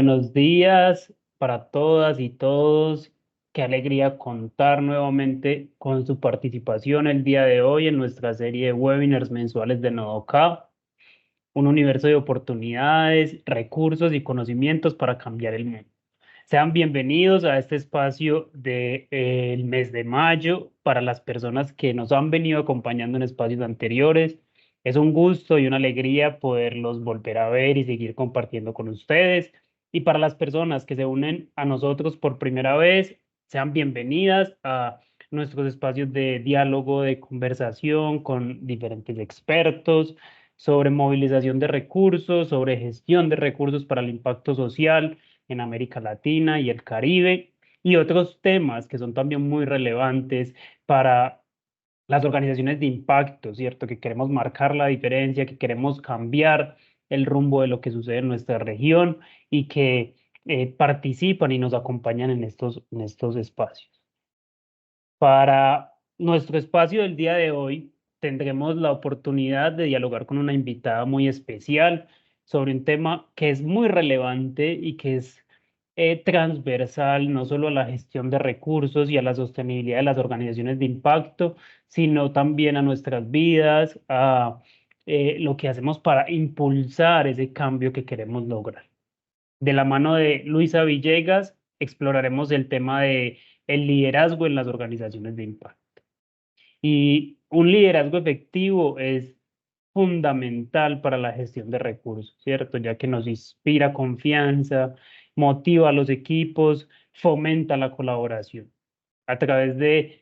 Buenos días para todas y todos. Qué alegría contar nuevamente con su participación el día de hoy en nuestra serie de webinars mensuales de Nodoka, un universo de oportunidades, recursos y conocimientos para cambiar el mundo. Sean bienvenidos a este espacio del mes de mayo para las personas que nos han venido acompañando en espacios anteriores. Es un gusto y una alegría poderlos volver a ver y seguir compartiendo con ustedes. Y para las personas que se unen a nosotros por primera vez, sean bienvenidas a nuestros espacios de diálogo, de conversación con diferentes expertos sobre movilización de recursos, sobre gestión de recursos para el impacto social en América Latina y el Caribe, y otros temas que son también muy relevantes para las organizaciones de impacto, ¿cierto? Que queremos marcar la diferencia, que queremos cambiar el rumbo de lo que sucede en nuestra región y que participan y nos acompañan en estos espacios. Para nuestro espacio del día de hoy, tendremos la oportunidad de dialogar con una invitada muy especial sobre un tema que es muy relevante y que es transversal no solo a la gestión de recursos y a la sostenibilidad de las organizaciones de impacto, sino también a nuestras vidas, a lo que hacemos para impulsar ese cambio que queremos lograr. De la mano de Luisa Villegas, exploraremos el tema de el liderazgo en las organizaciones de impacto. Y un liderazgo efectivo es fundamental para la gestión de recursos, ¿cierto? Ya que nos inspira confianza, motiva a los equipos, fomenta la colaboración. A través de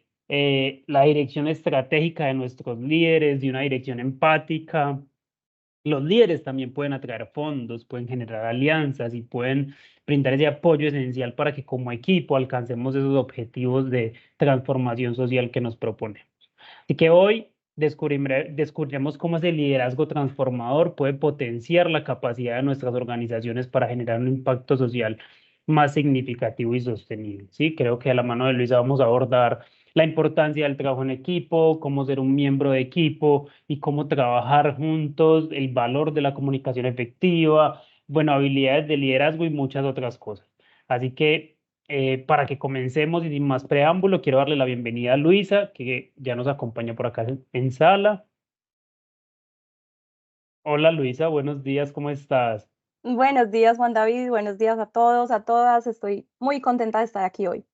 la dirección estratégica de nuestros líderes, de una dirección empática, los líderes también pueden atraer fondos, pueden generar alianzas y pueden brindar ese apoyo esencial para que como equipo alcancemos esos objetivos de transformación social que nos proponemos. Así que hoy descubriremos cómo ese liderazgo transformador puede potenciar la capacidad de nuestras organizaciones para generar un impacto social más significativo y sostenible. Sí, creo que a la mano de Luisa vamos a abordar la importancia del trabajo en equipo, cómo ser un miembro de equipo y cómo trabajar juntos, el valor de la comunicación efectiva, bueno, habilidades de liderazgo y muchas otras cosas. Así que para que comencemos y sin más preámbulo, quiero darle la bienvenida a Luisa, que ya nos acompaña por acá en sala. Hola Luisa, buenos días, ¿cómo estás? Buenos días, Juan David. Buenos días a todos, a todas. Estoy muy contenta de estar aquí hoy.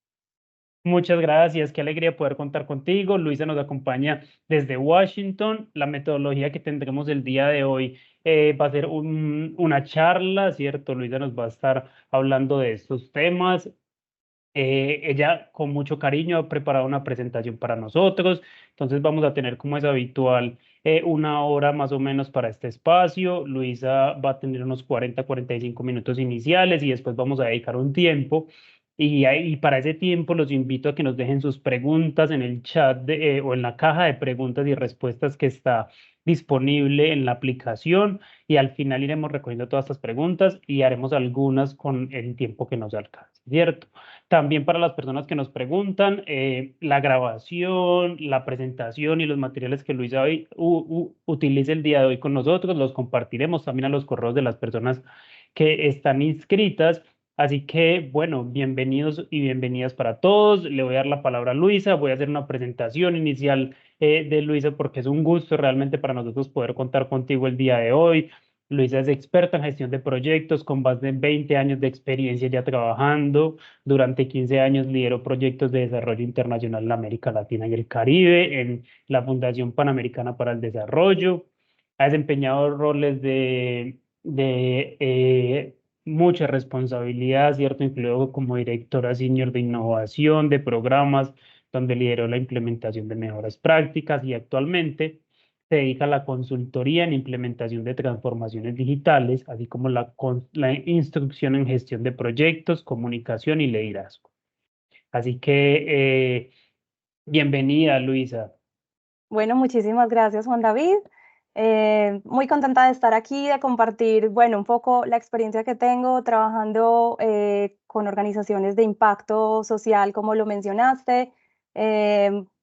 Muchas gracias, qué alegría poder contar contigo. Luisa nos acompaña desde Washington. La metodología que tendremos el día de hoy va a ser una charla, ¿cierto? Luisa nos va a estar hablando de estos temas. Ella con mucho cariño ha preparado una presentación para nosotros, entonces vamos a tener como es habitual una hora más o menos para este espacio. Luisa va a tener unos 45 minutos iniciales y después vamos a dedicar un tiempo. Y para ese tiempo los invito a que nos dejen sus preguntas en el chat o en la caja de preguntas y respuestas que está disponible en la aplicación y al final iremos recogiendo todas estas preguntas y haremos algunas con el tiempo que nos alcance, ¿cierto? También para las personas que nos preguntan, la grabación, la presentación y los materiales que Luisa hoy utilice el día de hoy con nosotros, los compartiremos también a los correos de las personas que están inscritas. Así que, bueno, bienvenidos y bienvenidas para todos. Le voy a dar la palabra a Luisa. Voy a hacer una presentación inicial de Luisa porque es un gusto realmente para nosotros poder contar contigo el día de hoy. Luisa es experta en gestión de proyectos con más de 20 años de experiencia ya trabajando. Durante 15 años lideró proyectos de desarrollo internacional en América Latina y el Caribe, en la Fundación Panamericana para el Desarrollo. Ha desempeñado roles de mucha responsabilidad, ¿cierto? Incluido como directora senior de innovación de programas, donde lideró la implementación de mejoras prácticas y actualmente se dedica a la consultoría en implementación de transformaciones digitales, así como la instrucción en gestión de proyectos, comunicación y liderazgo. Así que, bienvenida, Luisa. Bueno, muchísimas gracias, Juan David. Muy contenta de estar aquí, de compartir, bueno, un poco la experiencia que tengo trabajando con organizaciones de impacto social, como lo mencionaste.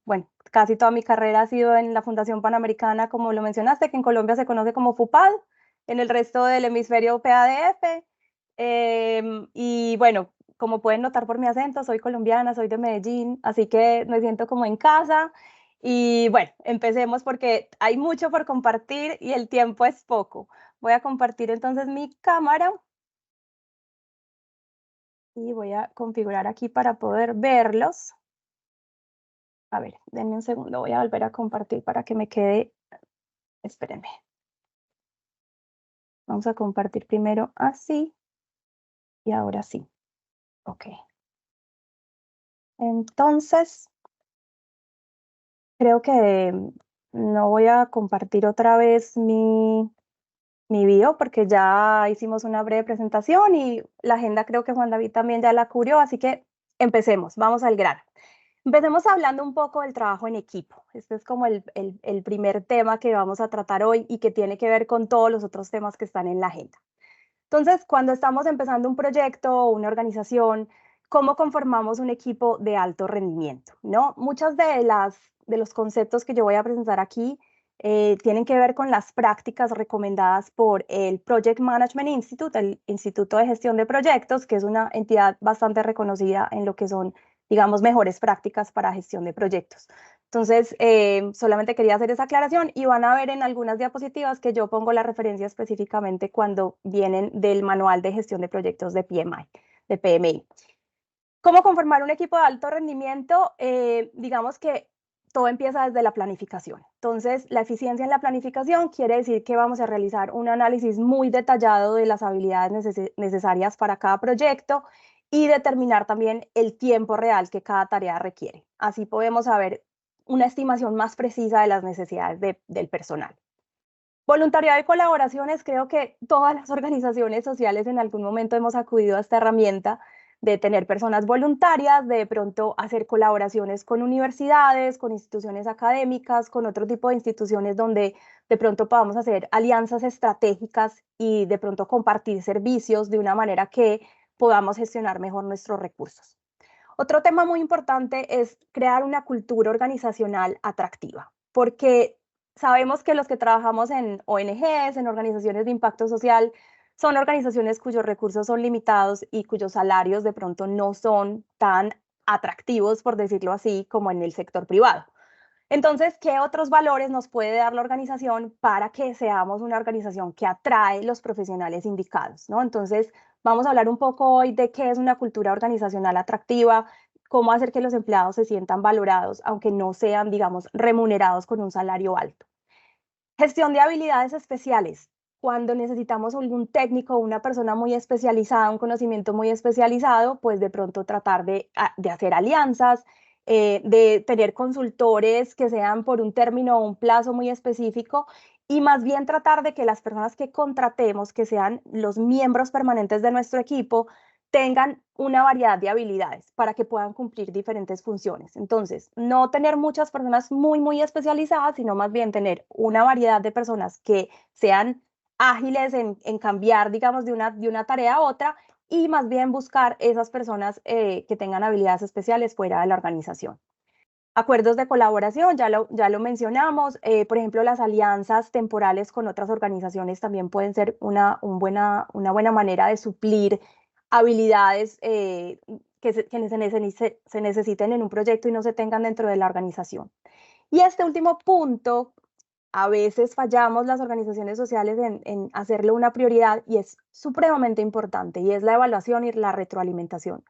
Bueno, casi toda mi carrera ha sido en la Fundación Panamericana, como lo mencionaste, que en Colombia se conoce como FUPAD, en el resto del hemisferio PADF. Y bueno, como pueden notar por mi acento, soy colombiana, soy de Medellín, así que me siento como en casa. Y bueno, empecemos porque hay mucho por compartir y el tiempo es poco. Voy a compartir entonces mi cámara y voy a configurar aquí para poder verlos. A ver, denme un segundo, voy a volver a compartir para que me quede. Espérenme. Vamos a compartir primero así y ahora sí. Ok. Entonces, creo que no voy a compartir otra vez mi bio porque ya hicimos una breve presentación y la agenda creo que Juan David también ya la cubrió, así que empecemos, vamos al grano. Empecemos hablando un poco del trabajo en equipo. Este es como el primer tema que vamos a tratar hoy y que tiene que ver con todos los otros temas que están en la agenda. Entonces, cuando estamos empezando un proyecto o una organización, ¿cómo conformamos un equipo de alto rendimiento? ¿No? Muchas de los conceptos que yo voy a presentar aquí tienen que ver con las prácticas recomendadas por el Project Management Institute, el Instituto de Gestión de Proyectos, que es una entidad bastante reconocida en lo que son, digamos, mejores prácticas para gestión de proyectos. Entonces, solamente quería hacer esa aclaración y van a ver en algunas diapositivas que yo pongo la referencia específicamente cuando vienen del manual de gestión de proyectos de PMI, de PMI. ¿Cómo conformar un equipo de alto rendimiento? Digamos que todo empieza desde la planificación. Entonces, la eficiencia en la planificación quiere decir que vamos a realizar un análisis muy detallado de las habilidades necesarias para cada proyecto y determinar también el tiempo real que cada tarea requiere. Así podemos saber una estimación más precisa de las necesidades del personal. Voluntariado y colaboraciones, creo que todas las organizaciones sociales en algún momento hemos acudido a esta herramienta de tener personas voluntarias, de pronto hacer colaboraciones con universidades, con instituciones académicas, con otro tipo de instituciones donde de pronto podamos hacer alianzas estratégicas y de pronto compartir servicios de una manera que podamos gestionar mejor nuestros recursos. Otro tema muy importante es crear una cultura organizacional atractiva, porque sabemos que los que trabajamos en ONGs, en organizaciones de impacto social, son organizaciones cuyos recursos son limitados y cuyos salarios de pronto no son tan atractivos, por decirlo así, como en el sector privado. Entonces, ¿qué otros valores nos puede dar la organización para que seamos una organización que atrae los profesionales indicados, ¿no? Entonces, vamos a hablar un poco hoy de qué es una cultura organizacional atractiva, cómo hacer que los empleados se sientan valorados, aunque no sean, digamos, remunerados con un salario alto. Gestión de habilidades especiales. Cuando necesitamos algún técnico o una persona muy especializada, un conocimiento muy especializado, pues de pronto tratar de hacer alianzas, de tener consultores que sean por un término o un plazo muy específico y más bien tratar de que las personas que contratemos, que sean los miembros permanentes de nuestro equipo, tengan una variedad de habilidades para que puedan cumplir diferentes funciones. Entonces, no tener muchas personas muy especializadas, sino más bien tener una variedad de personas que sean ágiles en cambiar, digamos, de una tarea a otra y más bien buscar esas personas que tengan habilidades especiales fuera de la organización. Acuerdos de colaboración, ya lo mencionamos. Por ejemplo, las alianzas temporales con otras organizaciones también pueden ser una buena manera de suplir habilidades se necesiten en un proyecto y no se tengan dentro de la organización. Y este último punto, a veces fallamos las organizaciones sociales en hacerlo una prioridad y es supremamente importante y es la evaluación y la retroalimentación.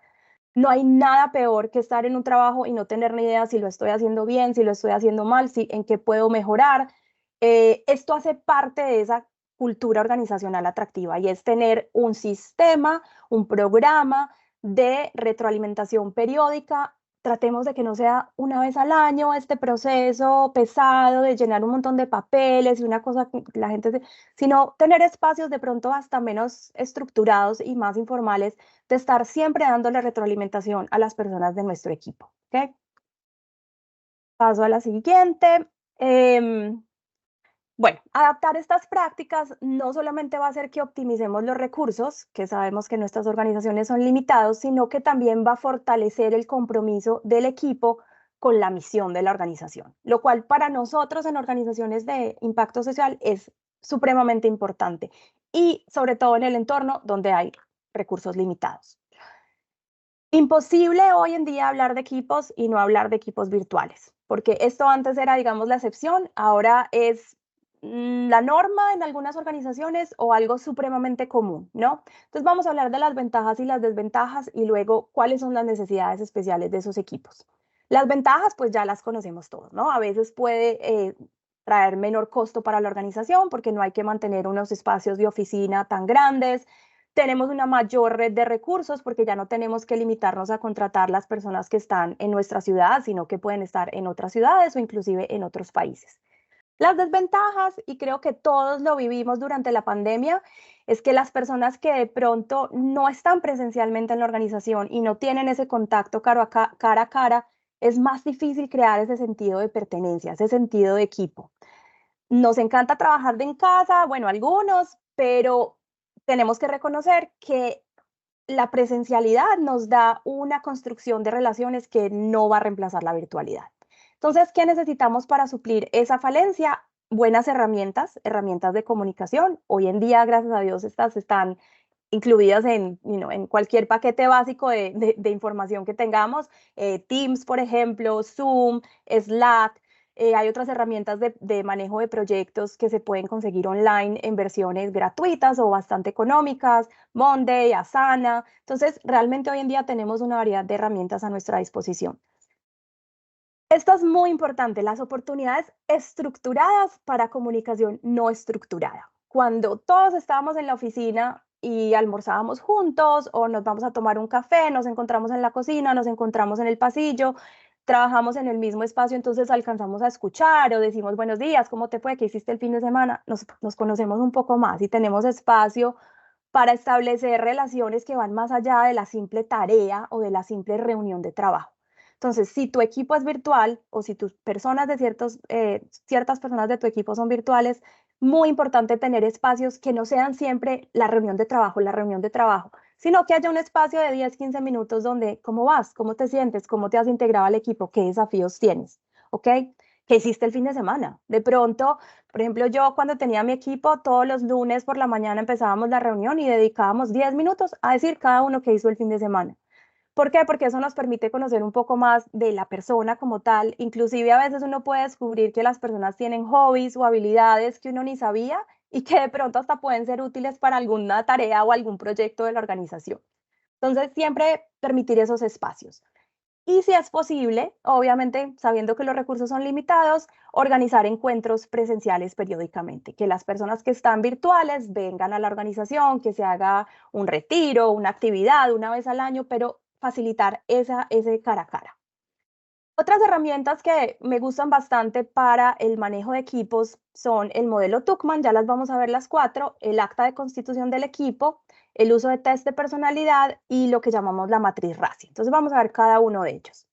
No hay nada peor que estar en un trabajo y no tener ni idea si lo estoy haciendo bien, si lo estoy haciendo mal, si, en qué puedo mejorar. Esto hace parte de esa cultura organizacional atractiva y es tener un sistema, un programa de retroalimentación periódica. Tratemos de que no sea una vez al año este proceso pesado de llenar un montón de papeles y una cosa que la gente, sino tener espacios de pronto hasta menos estructurados y más informales de estar siempre dándole retroalimentación a las personas de nuestro equipo. ¿Okay? Paso a la siguiente. Bueno, adaptar estas prácticas no solamente va a hacer que optimicemos los recursos, que sabemos que nuestras organizaciones son limitados, sino que también va a fortalecer el compromiso del equipo con la misión de la organización, lo cual para nosotros en organizaciones de impacto social es supremamente importante y sobre todo en el entorno donde hay recursos limitados. Imposible hoy en día hablar de equipos y no hablar de equipos virtuales, porque esto antes era, digamos, la excepción, ahora es la norma en algunas organizaciones o algo supremamente común, ¿no? Entonces vamos a hablar de las ventajas y las desventajas y luego cuáles son las necesidades especiales de esos equipos. Las ventajas, pues ya las conocemos todos, ¿no? A veces puede traer menor costo para la organización porque no hay que mantener unos espacios de oficina tan grandes. Tenemos una mayor red de recursos porque ya no tenemos que limitarnos a contratar las personas que están en nuestra ciudad, sino que pueden estar en otras ciudades o inclusive en otros países. Las desventajas, y creo que todos lo vivimos durante la pandemia, es que las personas que de pronto no están presencialmente en la organización y no tienen ese contacto cara a cara, es más difícil crear ese sentido de pertenencia, ese sentido de equipo. Nos encanta trabajar de en casa, bueno, algunos, pero tenemos que reconocer que la presencialidad nos da una construcción de relaciones que no va a reemplazar la virtualidad. Entonces, ¿qué necesitamos para suplir esa falencia? Buenas herramientas, herramientas de comunicación. Hoy en día, gracias a Dios, estas están incluidas en cualquier paquete básico de información que tengamos. Teams, por ejemplo, Zoom, Slack. Hay otras herramientas de manejo de proyectos que se pueden conseguir online en versiones gratuitas o bastante económicas, Monday, Asana. Entonces, realmente hoy en día tenemos una variedad de herramientas a nuestra disposición. Esto es muy importante, las oportunidades estructuradas para comunicación no estructurada. Cuando todos estábamos en la oficina y almorzábamos juntos o nos vamos a tomar un café, nos encontramos en la cocina, nos encontramos en el pasillo, trabajamos en el mismo espacio, entonces alcanzamos a escuchar o decimos buenos días, ¿cómo te fue? ¿Qué hiciste el fin de semana? Nos conocemos un poco más y tenemos espacio para establecer relaciones que van más allá de la simple tarea o de la simple reunión de trabajo. Entonces, si tu equipo es virtual o si tus personas de ciertas personas de tu equipo son virtuales, muy importante tener espacios que no sean siempre la reunión de trabajo, sino que haya un espacio de 10, 15 minutos donde, ¿cómo vas? ¿Cómo te sientes? ¿Cómo te has integrado al equipo? ¿Qué desafíos tienes? ¿Ok? ¿Qué hiciste el fin de semana? De pronto, por ejemplo, yo cuando tenía mi equipo, todos los lunes por la mañana empezábamos la reunión y dedicábamos 10 minutos a decir cada uno qué hizo el fin de semana. ¿Por qué? Porque eso nos permite conocer un poco más de la persona como tal. Inclusive a veces uno puede descubrir que las personas tienen hobbies o habilidades que uno ni sabía y que de pronto hasta pueden ser útiles para alguna tarea o algún proyecto de la organización. Entonces, siempre permitir esos espacios. Y si es posible, obviamente sabiendo que los recursos son limitados, organizar encuentros presenciales periódicamente, que las personas que están virtuales vengan a la organización, que se haga un retiro, una actividad una vez al año, pero facilitar ese cara a cara. Otras herramientas que me gustan bastante para el manejo de equipos son el modelo Tuckman, ya las vamos a ver las cuatro, el acta de constitución del equipo, el uso de test de personalidad y lo que llamamos la matriz RACI. Entonces vamos a ver cada uno de ellos.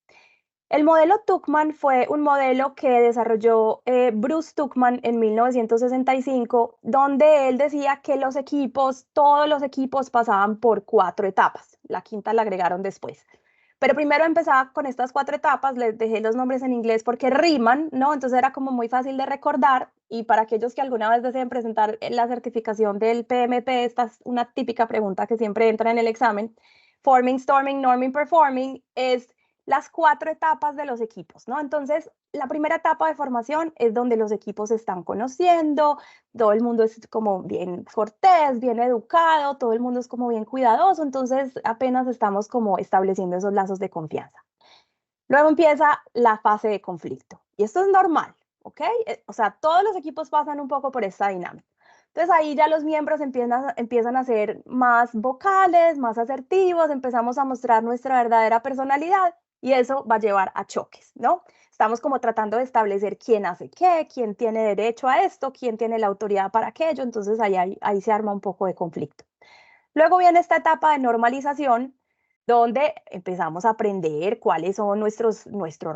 El modelo Tuckman fue un modelo que desarrolló Bruce Tuckman en 1965, donde él decía que los equipos, todos los equipos pasaban por 4 etapas. La quinta la agregaron después. Pero primero empezaba con estas 4 etapas, les dejé los nombres en inglés porque riman, ¿no? Entonces era como muy fácil de recordar y para aquellos que alguna vez deseen presentar la certificación del PMP, esta es una típica pregunta que siempre entra en el examen. Forming, Storming, Norming, Performing es las 4 etapas de los equipos, ¿no? Entonces, la primera etapa de formación es donde los equipos se están conociendo, todo el mundo es como bien cortés, bien educado, todo el mundo es como bien cuidadoso, entonces apenas estamos como estableciendo esos lazos de confianza. Luego empieza la fase de conflicto y esto es normal, ¿ok? O sea, todos los equipos pasan un poco por esta dinámica. Entonces ahí ya los miembros empiezan a ser más vocales, más asertivos, empezamos a mostrar nuestra verdadera personalidad y eso va a llevar a choques, ¿no? Estamos como tratando de establecer quién hace qué, quién tiene derecho a esto, quién tiene la autoridad para aquello, entonces ahí se arma un poco de conflicto. Luego viene esta etapa de normalización, donde empezamos a aprender cuáles son nuestros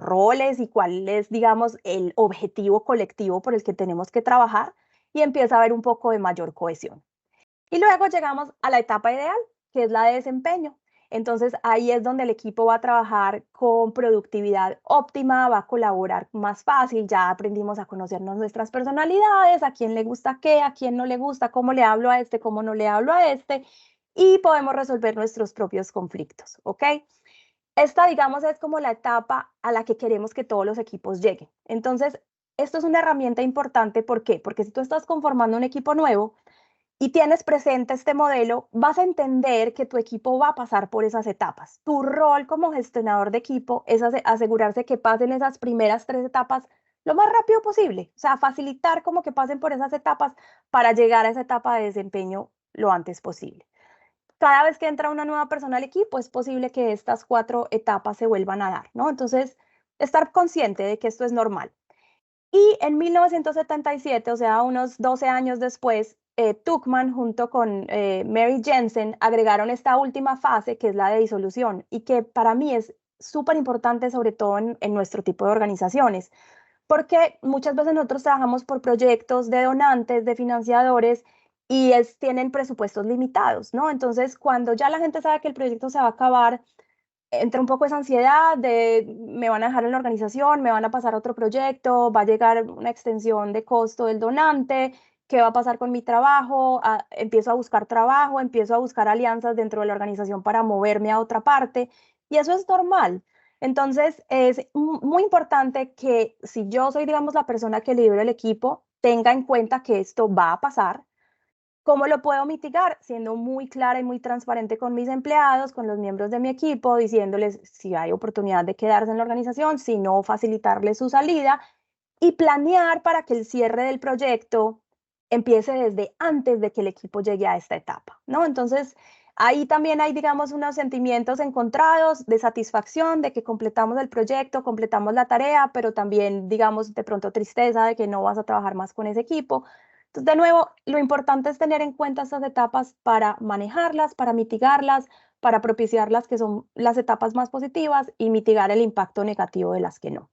roles y cuál es, digamos, el objetivo colectivo por el que tenemos que trabajar y empieza a haber un poco de mayor cohesión. Y luego llegamos a la etapa ideal, que es la de desempeño. Entonces ahí es donde el equipo va a trabajar con productividad óptima, va a colaborar más fácil, ya aprendimos a conocernos nuestras personalidades, a quién le gusta qué, a quién no le gusta, cómo le hablo a este, cómo no le hablo a este, y podemos resolver nuestros propios conflictos, ¿ok? Esta, digamos, es como la etapa a la que queremos que todos los equipos lleguen. Entonces, esto es una herramienta importante, ¿por qué? Porque si tú estás conformando un equipo nuevo y tienes presente este modelo, vas a entender que tu equipo va a pasar por esas etapas. Tu rol como gestionador de equipo es asegurarse que pasen esas primeras 3 etapas lo más rápido posible, o sea, facilitar como que pasen por esas etapas para llegar a esa etapa de desempeño lo antes posible. Cada vez que entra una nueva persona al equipo, es posible que estas 4 etapas se vuelvan a dar, ¿no? Entonces, estar consciente de que esto es normal. Y en 1977, o sea, unos 12 años después, Tuchman junto con Mary Jensen agregaron esta última fase, que es la de disolución, y que para mí es súper importante, sobre todo en nuestro tipo de organizaciones, porque muchas veces nosotros trabajamos por proyectos de donantes, de financiadores, y tienen presupuestos limitados, ¿no? Entonces, cuando ya la gente sabe que el proyecto se va a acabar, entra un poco esa ansiedad de me van a dejar en la organización, me van a pasar a otro proyecto, va a llegar una extensión de costo del donante, ¿qué va a pasar con mi trabajo? Empiezo a buscar trabajo, empiezo a buscar alianzas dentro de la organización para moverme a otra parte y eso es normal. Entonces, es muy importante que si yo soy, digamos, la persona que lidera el equipo, tenga en cuenta que esto va a pasar. ¿Cómo lo puedo mitigar? Siendo muy clara y muy transparente con mis empleados, con los miembros de mi equipo, diciéndoles si hay oportunidad de quedarse en la organización, si no, facilitarles su salida y planear para que el cierre del proyecto empiece desde antes de que el equipo llegue a esta etapa, ¿no? Entonces, ahí también hay, digamos, unos sentimientos encontrados de satisfacción de que completamos el proyecto, completamos la tarea, pero también, digamos, de pronto tristeza de que no vas a trabajar más con ese equipo. Entonces, de nuevo, lo importante es tener en cuenta estas etapas para manejarlas, para mitigarlas, para propiciar las que son las etapas más positivas y mitigar el impacto negativo de las que no.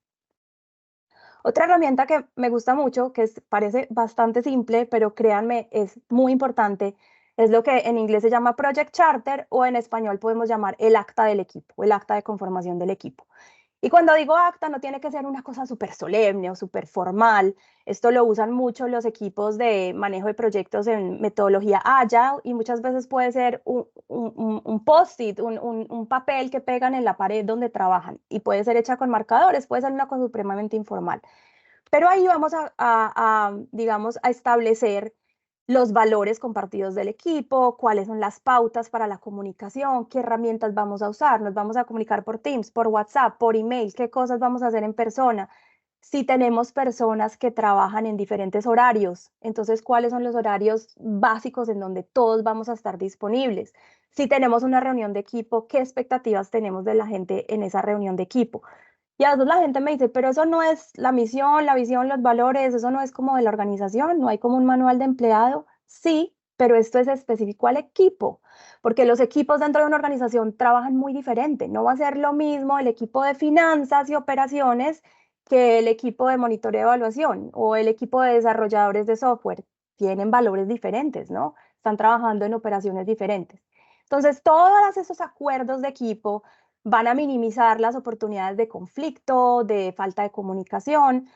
Otra herramienta que me gusta mucho, que parece bastante simple, pero créanme, es muy importante, es lo que en inglés se llama Project Charter o en español podemos llamar el acta del equipo, el acta de conformación del equipo. Y cuando digo acta, no tiene que ser una cosa súper solemne o súper formal. Esto lo usan mucho los equipos de manejo de proyectos en metodología Agile y muchas veces puede ser un post-it, un papel que pegan en la pared donde trabajan y puede ser hecha con marcadores, puede ser una cosa supremamente informal. Pero ahí vamos digamos, a establecer los valores compartidos del equipo, cuáles son las pautas para la comunicación, qué herramientas vamos a usar, nos vamos a comunicar por Teams, por WhatsApp, por email, qué cosas vamos a hacer en persona. Si tenemos personas que trabajan en diferentes horarios, entonces cuáles son los horarios básicos en donde todos vamos a estar disponibles. Si tenemos una reunión de equipo, qué expectativas tenemos de la gente en esa reunión de equipo. Y a veces la gente me dice, pero eso no es la misión, la visión, los valores, eso no es como de la organización, no hay como un manual de empleado. Sí, pero esto es específico al equipo, porque los equipos dentro de una organización trabajan muy diferente. No va a ser lo mismo el equipo de finanzas y operaciones que el equipo de monitoreo y evaluación o el equipo de desarrolladores de software. Tienen valores diferentes, ¿no? Están trabajando en operaciones diferentes. Entonces, todos esos acuerdos de equipo van a minimizar las oportunidades de conflicto, de falta de comunicación.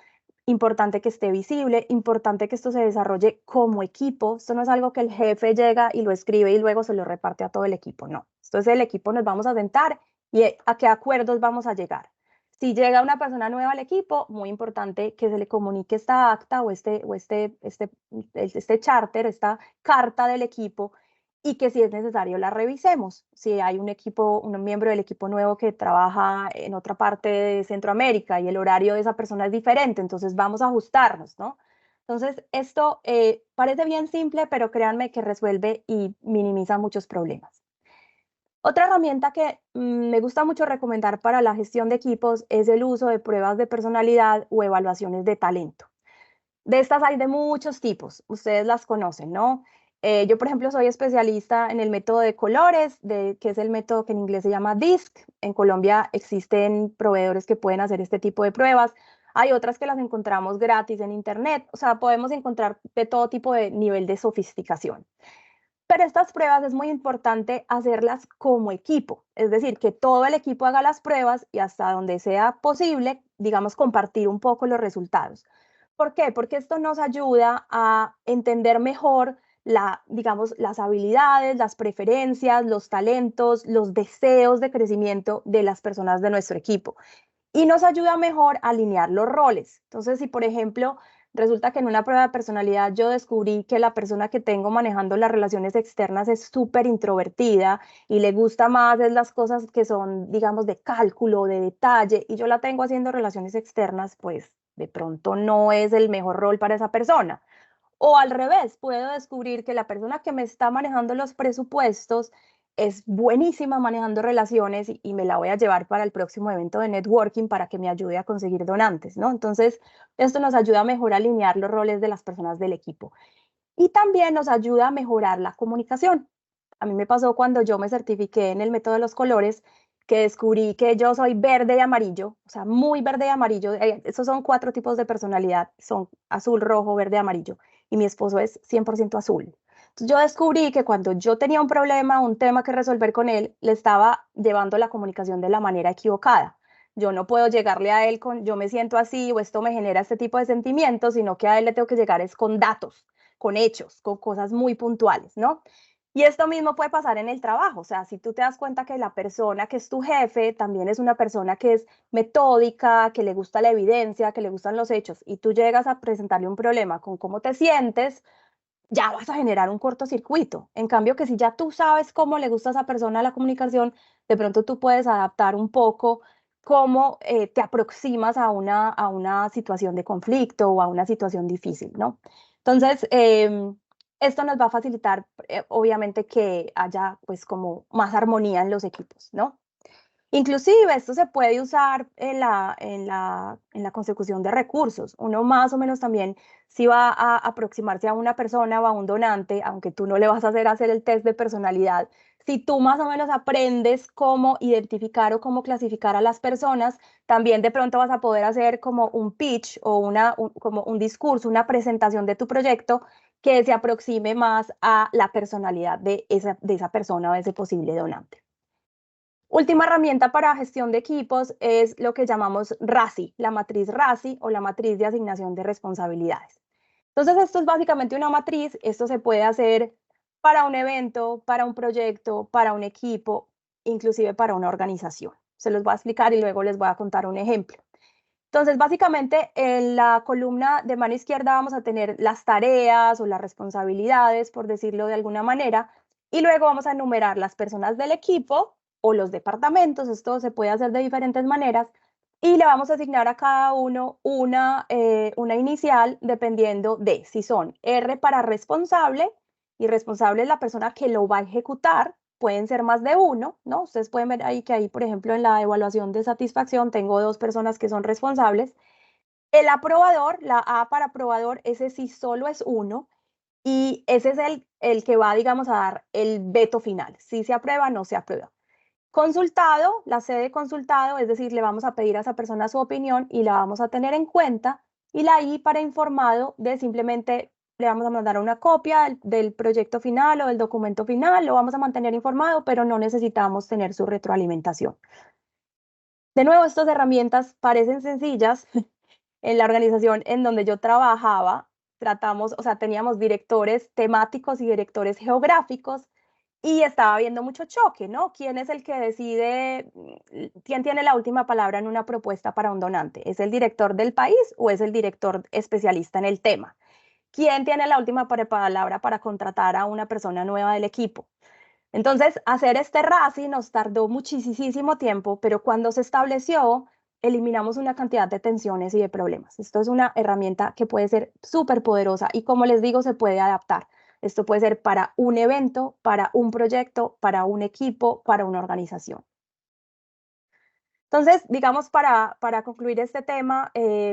Importante que esté visible, importante que esto se desarrolle como equipo. Esto no es algo que el jefe llega y lo escribe y luego se lo reparte a todo el equipo, no. Esto es el equipo, nos vamos a sentar y a qué acuerdos vamos a llegar. Si llega una persona nueva al equipo, muy importante que se le comunique esta acta o este charter, esta carta del equipo y que si es necesario la revisemos. Si hay un equipo, un miembro del equipo nuevo que trabaja en otra parte de Centroamérica y el horario de esa persona es diferente, entonces vamos a ajustarnos, ¿no? Entonces, esto parece bien simple, pero créanme que resuelve y minimiza muchos problemas. Otra herramienta que me gusta mucho recomendar para la gestión de equipos es el uso de pruebas de personalidad o evaluaciones de talento. De estas hay de muchos tipos, ustedes las conocen, ¿no? Yo, por ejemplo, soy especialista en el método de colores, que es el método que en inglés se llama DISC. En Colombia existen proveedores que pueden hacer este tipo de pruebas. Hay otras que las encontramos gratis en Internet. O sea, podemos encontrar de todo tipo de nivel de sofisticación. Pero estas pruebas es muy importante hacerlas como equipo, es decir, que todo el equipo haga las pruebas y hasta donde sea posible, digamos, compartir un poco los resultados. ¿Por qué? Porque esto nos ayuda a entender mejor digamos, las habilidades, las preferencias, los talentos, los deseos de crecimiento de las personas de nuestro equipo. Y nos ayuda mejor a alinear los roles. Entonces, si por ejemplo resulta que en una prueba de personalidad yo descubrí que la persona que tengo manejando las relaciones externas es súper introvertida y le gusta más es las cosas que son, digamos, de cálculo, de detalle, y yo la tengo haciendo relaciones externas, pues de pronto no es el mejor rol para esa persona. O al revés, puedo descubrir que la persona que me está manejando los presupuestos es buenísima manejando relaciones y me la voy a llevar para el próximo evento de networking para que me ayude a conseguir donantes, ¿no? Entonces, esto nos ayuda a mejor alinear los roles de las personas del equipo. Y también nos ayuda a mejorar la comunicación. A mí me pasó cuando yo me certifiqué en el método de los colores, que descubrí que yo soy verde y amarillo, o sea, muy verde y amarillo. Esos son 4 tipos de personalidad, son azul, rojo, verde, amarillo. Y mi esposo es 100% azul. Entonces yo descubrí que cuando yo tenía un problema, un tema que resolver con él, le estaba llevando la comunicación de la manera equivocada. Yo no puedo llegarle a él con yo me siento así o esto me genera este tipo de sentimientos, sino que a él le tengo que llegar es con datos, con hechos, con cosas muy puntuales, ¿no? Y esto mismo puede pasar en el trabajo, o sea, si tú te das cuenta que la persona que es tu jefe también es una persona que es metódica, que le gusta la evidencia, que le gustan los hechos, y tú llegas a presentarle un problema con cómo te sientes, ya vas a generar un cortocircuito. En cambio, que si ya tú sabes cómo le gusta a esa persona la comunicación, de pronto tú puedes adaptar un poco cómo te aproximas a una situación de conflicto o a una situación difícil, ¿no? Entonces, esto nos va a facilitar, obviamente, que haya pues como más armonía en los equipos, ¿no? Inclusive esto se puede usar en la consecución de recursos. Uno más o menos también, si va a aproximarse a una persona o a un donante, aunque tú no le vas a hacer el test de personalidad, si tú más o menos aprendes cómo identificar o cómo clasificar a las personas, también de pronto vas a poder hacer como un pitch o como un discurso, una presentación de tu proyecto que se aproxime más a la personalidad de esa persona o de ese posible donante. Última herramienta para gestión de equipos es lo que llamamos RACI, la matriz RACI o la matriz de asignación de responsabilidades. Entonces, esto es básicamente una matriz, esto se puede hacer para un evento, para un proyecto, para un equipo, inclusive para una organización. Se los voy a explicar y luego les voy a contar un ejemplo. Entonces, básicamente, en la columna de mano izquierda vamos a tener las tareas o las responsabilidades, por decirlo de alguna manera, y luego vamos a enumerar las personas del equipo o los departamentos, esto se puede hacer de diferentes maneras, y le vamos a asignar a cada uno una inicial dependiendo de si son R para responsable, y responsable es la persona que lo va a ejecutar, pueden ser más de uno, ¿no? Ustedes pueden ver ahí que ahí, por ejemplo, en la evaluación de satisfacción tengo 2 personas que son responsables. El aprobador, la A para aprobador, ese sí solo es uno y ese es el que va, digamos, a dar el veto final. Si se aprueba, no se aprueba. Consultado, la C de consultado, es decir, le vamos a pedir a esa persona su opinión y la vamos a tener en cuenta. Y la I para informado, de simplemente le vamos a mandar una copia del proyecto final o del documento final, lo vamos a mantener informado, pero no necesitamos tener su retroalimentación. De nuevo, estas herramientas parecen sencillas. En la organización en donde yo trabajaba, tratamos, o sea, teníamos directores temáticos y directores geográficos y estaba habiendo mucho choque, ¿no? ¿Quién es el que decide, quién tiene la última palabra en una propuesta para un donante? ¿Es el director del país o es el director especialista en el tema? ¿Quién tiene la última palabra para contratar a una persona nueva del equipo? Entonces, hacer este RACI nos tardó muchísimo tiempo, pero cuando se estableció, eliminamos una cantidad de tensiones y de problemas. Esto es una herramienta que puede ser súper poderosa y, como les digo, se puede adaptar. Esto puede ser para un evento, para un proyecto, para un equipo, para una organización. Entonces, digamos, para concluir este tema,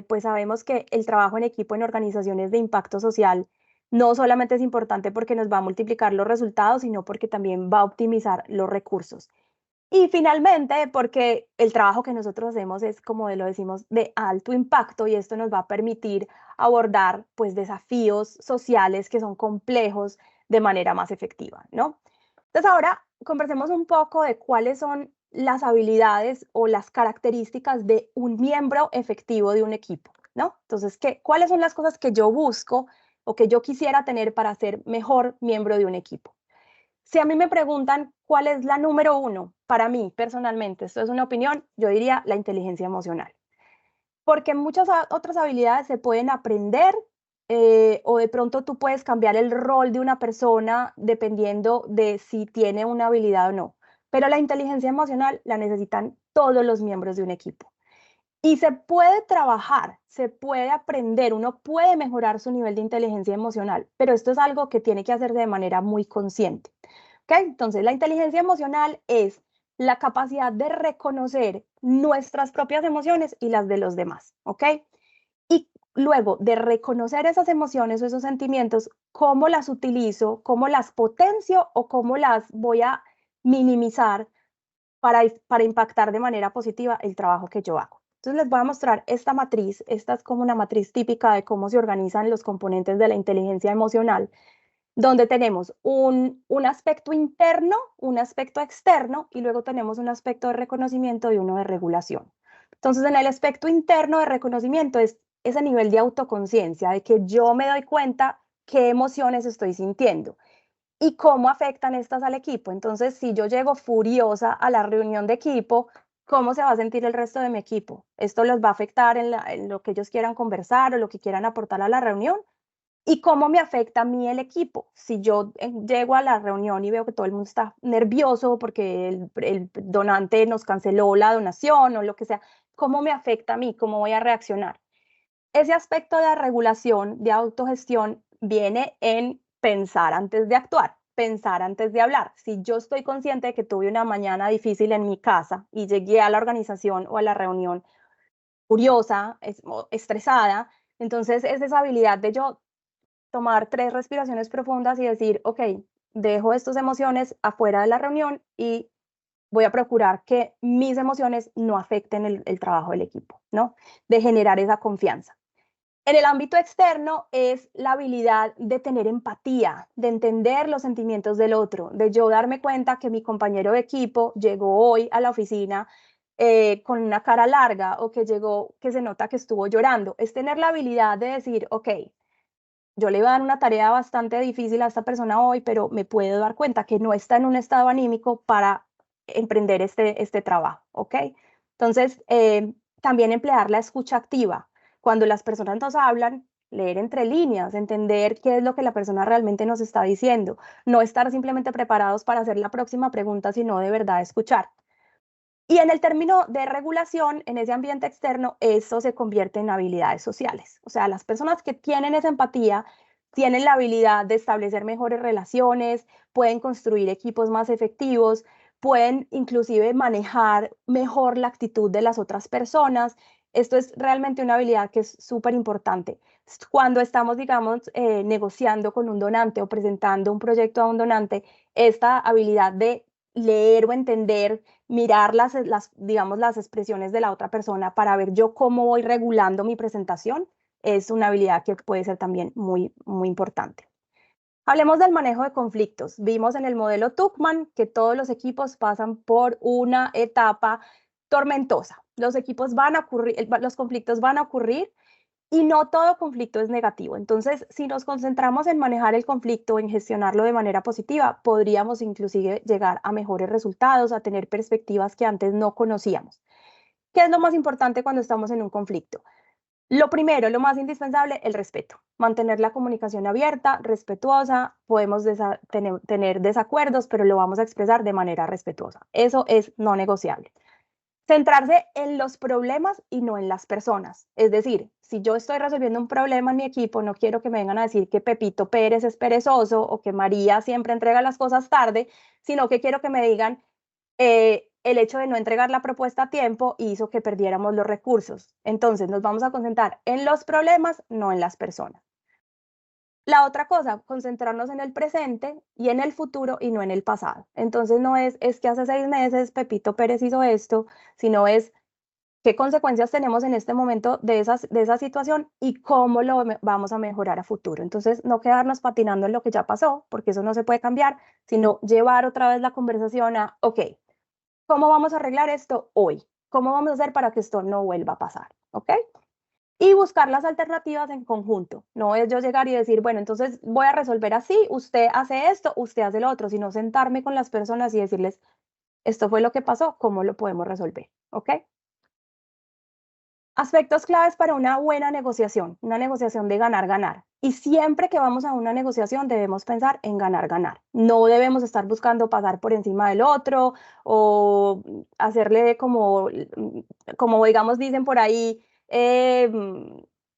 pues sabemos que el trabajo en equipo en organizaciones de impacto social no solamente es importante porque nos va a multiplicar los resultados, sino porque también va a optimizar los recursos. Y finalmente, porque el trabajo que nosotros hacemos es, como lo decimos, de alto impacto y esto nos va a permitir abordar pues desafíos sociales que son complejos de manera más efectiva, ¿no? Entonces ahora conversemos un poco de cuáles son las habilidades o las características de un miembro efectivo de un equipo, ¿no? Entonces, ¿cuáles son las cosas que yo busco o que yo quisiera tener para ser mejor miembro de un equipo. Si a mí me preguntan cuál es la número uno para mí personalmente, esto es una opinión, yo diría la inteligencia emocional. Porque muchas otras habilidades se pueden aprender o de pronto tú puedes cambiar el rol de una persona dependiendo de si tiene una habilidad o no. Pero la inteligencia emocional la necesitan todos los miembros de un equipo. Y se puede trabajar, se puede aprender, uno puede mejorar su nivel de inteligencia emocional, pero esto es algo que tiene que hacerse de manera muy consciente. ¿Ok? Entonces, la inteligencia emocional es la capacidad de reconocer nuestras propias emociones y las de los demás. ¿Ok? Y luego de reconocer esas emociones o esos sentimientos, cómo las utilizo, cómo las potencio o cómo las voy a minimizar para impactar de manera positiva el trabajo que yo hago. Entonces les voy a mostrar esta matriz. Esta es como una matriz típica de cómo se organizan los componentes de la inteligencia emocional, donde tenemos un aspecto interno, un aspecto externo y luego tenemos un aspecto de reconocimiento y uno de regulación. Entonces, en el aspecto interno de reconocimiento es ese nivel de autoconciencia, de que yo me doy cuenta qué emociones estoy sintiendo y cómo afectan estas al equipo. Entonces, si yo llego furiosa a la reunión de equipo, ¿cómo se va a sentir el resto de mi equipo? ¿Esto los va a afectar en lo que ellos quieran conversar o lo que quieran aportar a la reunión? ¿Y cómo me afecta a mí el equipo? Si yo llego a la reunión y veo que todo el mundo está nervioso porque el donante nos canceló la donación o lo que sea, ¿cómo me afecta a mí? ¿Cómo voy a reaccionar? Ese aspecto de regulación, de autogestión, viene en pensar antes de actuar, pensar antes de hablar. Si yo estoy consciente de que tuve una mañana difícil en mi casa y llegué a la organización o a la reunión furiosa, estresada, entonces es esa habilidad de yo tomar 3 respiraciones profundas y decir, ok, dejo estas emociones afuera de la reunión y voy a procurar que mis emociones no afecten el trabajo del equipo, ¿no? De generar esa confianza. En el ámbito externo es la habilidad de tener empatía, de entender los sentimientos del otro, de yo darme cuenta que mi compañero de equipo llegó hoy a la oficina con una cara larga o que llegó, que se nota que estuvo llorando. Es tener la habilidad de decir, ok, yo le voy a dar una tarea bastante difícil a esta persona hoy, pero me puedo dar cuenta que no está en un estado anímico para emprender este trabajo, ¿ok? Entonces, también emplear la escucha activa. Cuando las personas nos hablan, leer entre líneas, entender qué es lo que la persona realmente nos está diciendo, no estar simplemente preparados para hacer la próxima pregunta, sino de verdad escuchar. Y en el término de regulación, en ese ambiente externo, eso se convierte en habilidades sociales. O sea, las personas que tienen esa empatía tienen la habilidad de establecer mejores relaciones, pueden construir equipos más efectivos, pueden inclusive manejar mejor la actitud de las otras personas. Esto es realmente una habilidad que es súper importante. Cuando estamos, digamos, negociando con un donante o presentando un proyecto a un donante, esta habilidad de leer o entender, mirar digamos, las expresiones de la otra persona para ver yo cómo voy regulando mi presentación, es una habilidad que puede ser también muy, muy importante. Hablemos del manejo de conflictos. Vimos en el modelo Tuckman que todos los equipos pasan por una etapa tormentosa. Los equipos van a ocurrir, los conflictos van a ocurrir y no todo conflicto es negativo. Entonces, si nos concentramos en manejar el conflicto, en gestionarlo de manera positiva, podríamos inclusive llegar a mejores resultados, a tener perspectivas que antes no conocíamos. ¿Qué es lo más importante cuando estamos en un conflicto? Lo primero, lo más indispensable, el respeto. Mantener la comunicación abierta, respetuosa. Podemos tener desacuerdos, pero lo vamos a expresar de manera respetuosa. Eso es no negociable. Centrarse en los problemas y no en las personas. Es decir, si yo estoy resolviendo un problema en mi equipo, no quiero que me vengan a decir que Pepito Pérez es perezoso o que María siempre entrega las cosas tarde, sino que quiero que me digan el hecho de no entregar la propuesta a tiempo hizo que perdiéramos los recursos. Entonces nos vamos a concentrar en los problemas, no en las personas. La otra cosa, concentrarnos en el presente y en el futuro y no en el pasado. Entonces no es que hace 6 meses Pepito Pérez hizo esto, sino es qué consecuencias tenemos en este momento de esa situación y cómo lo vamos a mejorar a futuro. Entonces no quedarnos patinando en lo que ya pasó, porque eso no se puede cambiar, sino llevar otra vez la conversación a, ok, ¿cómo vamos a arreglar esto hoy? ¿Cómo vamos a hacer para que esto no vuelva a pasar? ¿Ok? y buscar las alternativas en conjunto. No es yo llegar y decir, bueno, entonces voy a resolver así, usted hace esto, usted hace lo otro, sino sentarme con las personas y decirles, esto fue lo que pasó, ¿cómo lo podemos resolver? ¿Ok? Aspectos claves para una negociación de ganar-ganar. Y siempre que vamos a una negociación debemos pensar en ganar-ganar. No debemos estar buscando pasar por encima del otro o hacerle como digamos, dicen por ahí,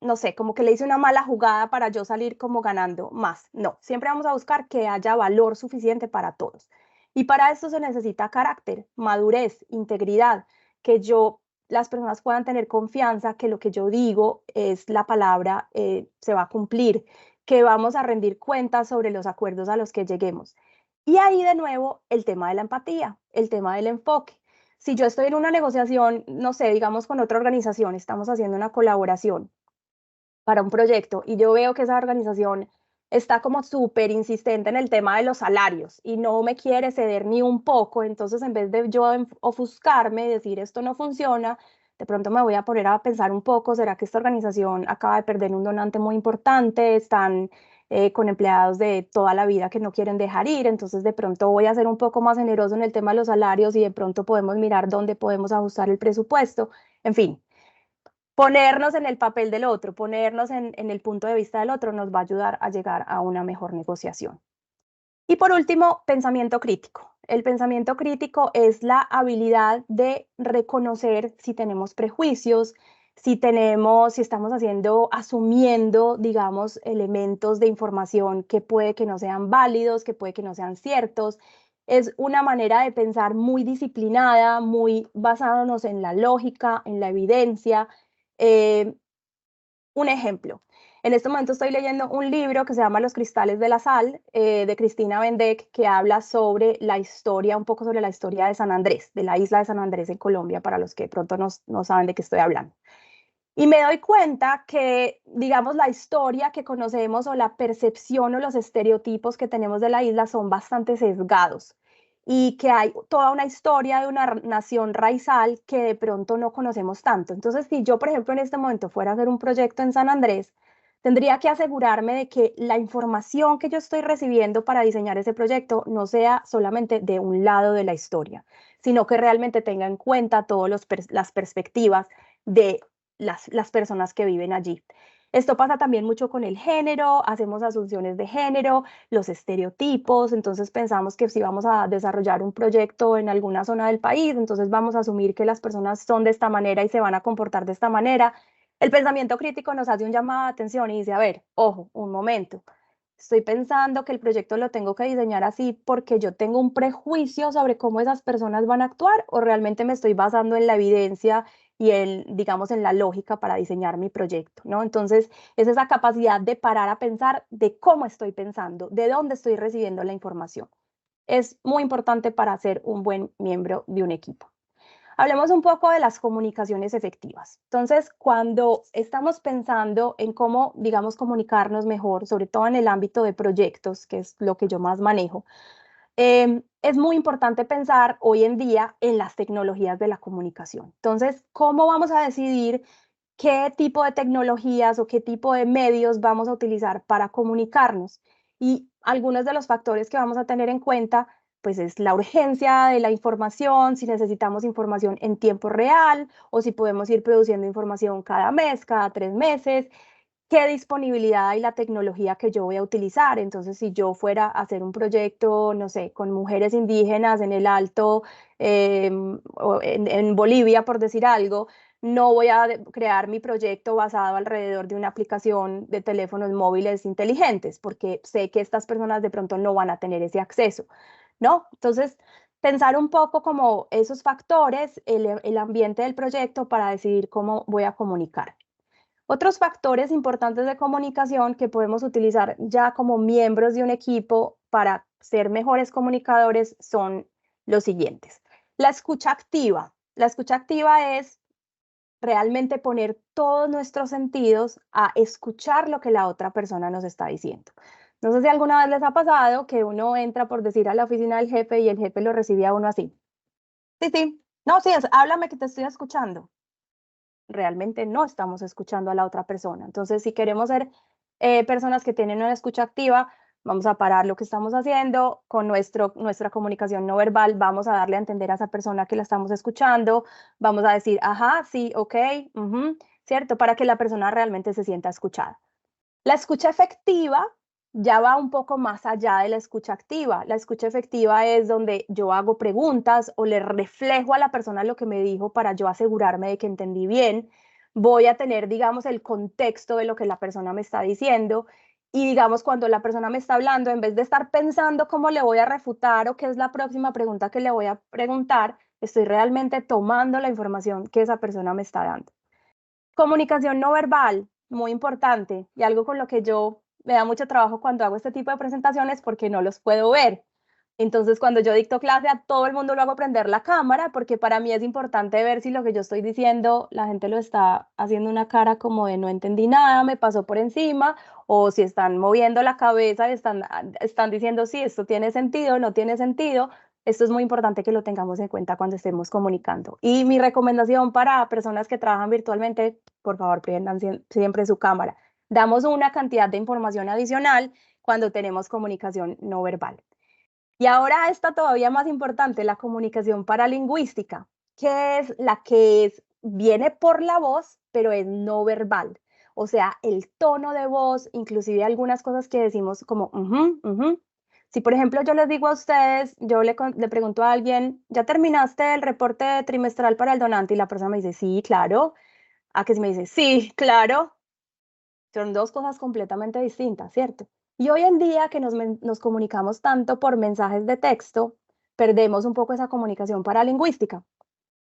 no sé, como que le hice una mala jugada para yo salir como ganando más. No, siempre vamos a buscar que haya valor suficiente para todos. Y para esto se necesita carácter, madurez, integridad, que las personas puedan tener confianza que lo que yo digo es la palabra, se va a cumplir, que vamos a rendir cuentas sobre los acuerdos a los que lleguemos. Y ahí de nuevo el tema de la empatía, el tema del enfoque. Si yo estoy en una negociación, no sé, digamos con otra organización, estamos haciendo una colaboración para un proyecto y yo veo que esa organización está como súper insistente en el tema de los salarios y no me quiere ceder ni un poco, entonces en vez de yo ofuscarme y decir esto no funciona, de pronto me voy a poner a pensar un poco, ¿será que esta organización acaba de perder un donante muy importante? Están con empleados de toda la vida que no quieren dejar ir, entonces de pronto voy a ser un poco más generoso en el tema de los salarios y de pronto podemos mirar dónde podemos ajustar el presupuesto, en fin. Ponernos en el papel del otro, ponernos en el punto de vista del otro nos va a ayudar a llegar a una mejor negociación. Y por último, pensamiento crítico. El pensamiento crítico es la habilidad de reconocer si tenemos prejuicios, si estamos asumiendo, digamos, elementos de información que puede que no sean válidos, que puede que no sean ciertos. Es una manera de pensar muy disciplinada, muy basándonos en la lógica, en la evidencia. Eh, un ejemplo, en este momento estoy leyendo un libro que se llama Los cristales de la sal, de Cristina Bendeck, que habla sobre la historia, un poco sobre la historia de San Andrés, de la isla de San Andrés en Colombia, para los que pronto no saben de qué estoy hablando. Y me doy cuenta que, digamos, la historia que conocemos o la percepción o los estereotipos que tenemos de la isla son bastante sesgados y que hay toda una historia de una nación raizal que de pronto no conocemos tanto. Entonces, si yo, por ejemplo, en este momento fuera a hacer un proyecto en San Andrés, tendría que asegurarme de que la información que yo estoy recibiendo para diseñar ese proyecto no sea solamente de un lado de la historia, sino que realmente tenga en cuenta todas las perspectivas de las personas que viven allí. Esto pasa también mucho con el género, hacemos asunciones de género, los estereotipos, entonces pensamos que si vamos a desarrollar un proyecto en alguna zona del país, entonces vamos a asumir que las personas son de esta manera y se van a comportar de esta manera. El pensamiento crítico nos hace un llamado de atención y dice, a ver, ojo, un momento, estoy pensando que el proyecto lo tengo que diseñar así porque yo tengo un prejuicio sobre cómo esas personas van a actuar o realmente me estoy basando en la evidencia y digamos, en la lógica para diseñar mi proyecto, ¿no? Entonces, es esa capacidad de parar a pensar de cómo estoy pensando, de dónde estoy recibiendo la información. Es muy importante para ser un buen miembro de un equipo. Hablemos un poco de las comunicaciones efectivas. Entonces, cuando estamos pensando en cómo, digamos, comunicarnos mejor, sobre todo en el ámbito de proyectos, que es lo que yo más manejo, es muy importante pensar hoy en día en las tecnologías de la comunicación. Entonces, ¿cómo vamos a decidir qué tipo de tecnologías o qué tipo de medios vamos a utilizar para comunicarnos? Y algunos de los factores que vamos a tener en cuenta, pues es la urgencia de la información, si necesitamos información en tiempo real o si podemos ir produciendo información cada mes, cada 3 meses, qué disponibilidad hay la tecnología que yo voy a utilizar. Entonces, si yo fuera a hacer un proyecto, no sé, con mujeres indígenas en el Alto, o en Bolivia, por decir algo, no voy a crear mi proyecto basado alrededor de una aplicación de teléfonos móviles inteligentes, porque sé que estas personas de pronto no van a tener ese acceso, ¿no? Entonces, pensar un poco como esos factores, el ambiente del proyecto para decidir cómo voy a comunicar. Otros factores importantes de comunicación que podemos utilizar ya como miembros de un equipo para ser mejores comunicadores son los siguientes. La escucha activa. La escucha activa es realmente poner todos nuestros sentidos a escuchar lo que la otra persona nos está diciendo. No sé si alguna vez les ha pasado que uno entra por decir a la oficina del jefe y el jefe lo recibe a uno así. Sí, sí. No, sí, háblame que te estoy escuchando. realmente no estamos escuchando a la otra persona. Entonces, si queremos ser personas que tienen una escucha activa, vamos a parar lo que estamos haciendo con nuestra comunicación no verbal, vamos a darle a entender a esa persona que la estamos escuchando, vamos a decir, ajá, sí, ok, ¿cierto? Para que la persona realmente se sienta escuchada. La escucha efectiva ya va un poco más allá de la escucha activa. La escucha efectiva es donde yo hago preguntas o le reflejo a la persona lo que me dijo para yo asegurarme de que entendí bien. Voy a tener, digamos, el contexto de lo que la persona me está diciendo y, digamos, cuando la persona me está hablando, en vez de estar pensando cómo le voy a refutar o qué es la próxima pregunta que le voy a preguntar, estoy realmente tomando la información que esa persona me está dando. Comunicación no verbal, muy importante, y algo con lo que yo me da mucho trabajo cuando hago este tipo de presentaciones porque no los puedo ver. Entonces, cuando yo dicto clase, a todo el mundo lo hago prender la cámara porque para mí es importante ver si lo que yo estoy diciendo, la gente lo está haciendo una cara como de no entendí nada, me pasó por encima, o si están moviendo la cabeza, están diciendo sí, esto tiene sentido, no tiene sentido. Esto es muy importante que lo tengamos en cuenta cuando estemos comunicando. Y mi recomendación para personas que trabajan virtualmente, por favor, prendan siempre su cámara. Damos una cantidad de información adicional cuando tenemos comunicación no verbal. Y ahora está todavía más importante, la comunicación paralingüística, que es la que viene por la voz, pero es no verbal. O sea, el tono de voz, inclusive algunas cosas que decimos como, Si, por ejemplo, yo les digo a ustedes, yo le pregunto a alguien, ¿ya terminaste el reporte trimestral para el donante? Y la persona me dice, sí, claro. A que si me dice, sí, claro. Son dos cosas completamente distintas, ¿cierto? Y hoy en día que nos comunicamos tanto por mensajes de texto, perdemos un poco esa comunicación paralingüística.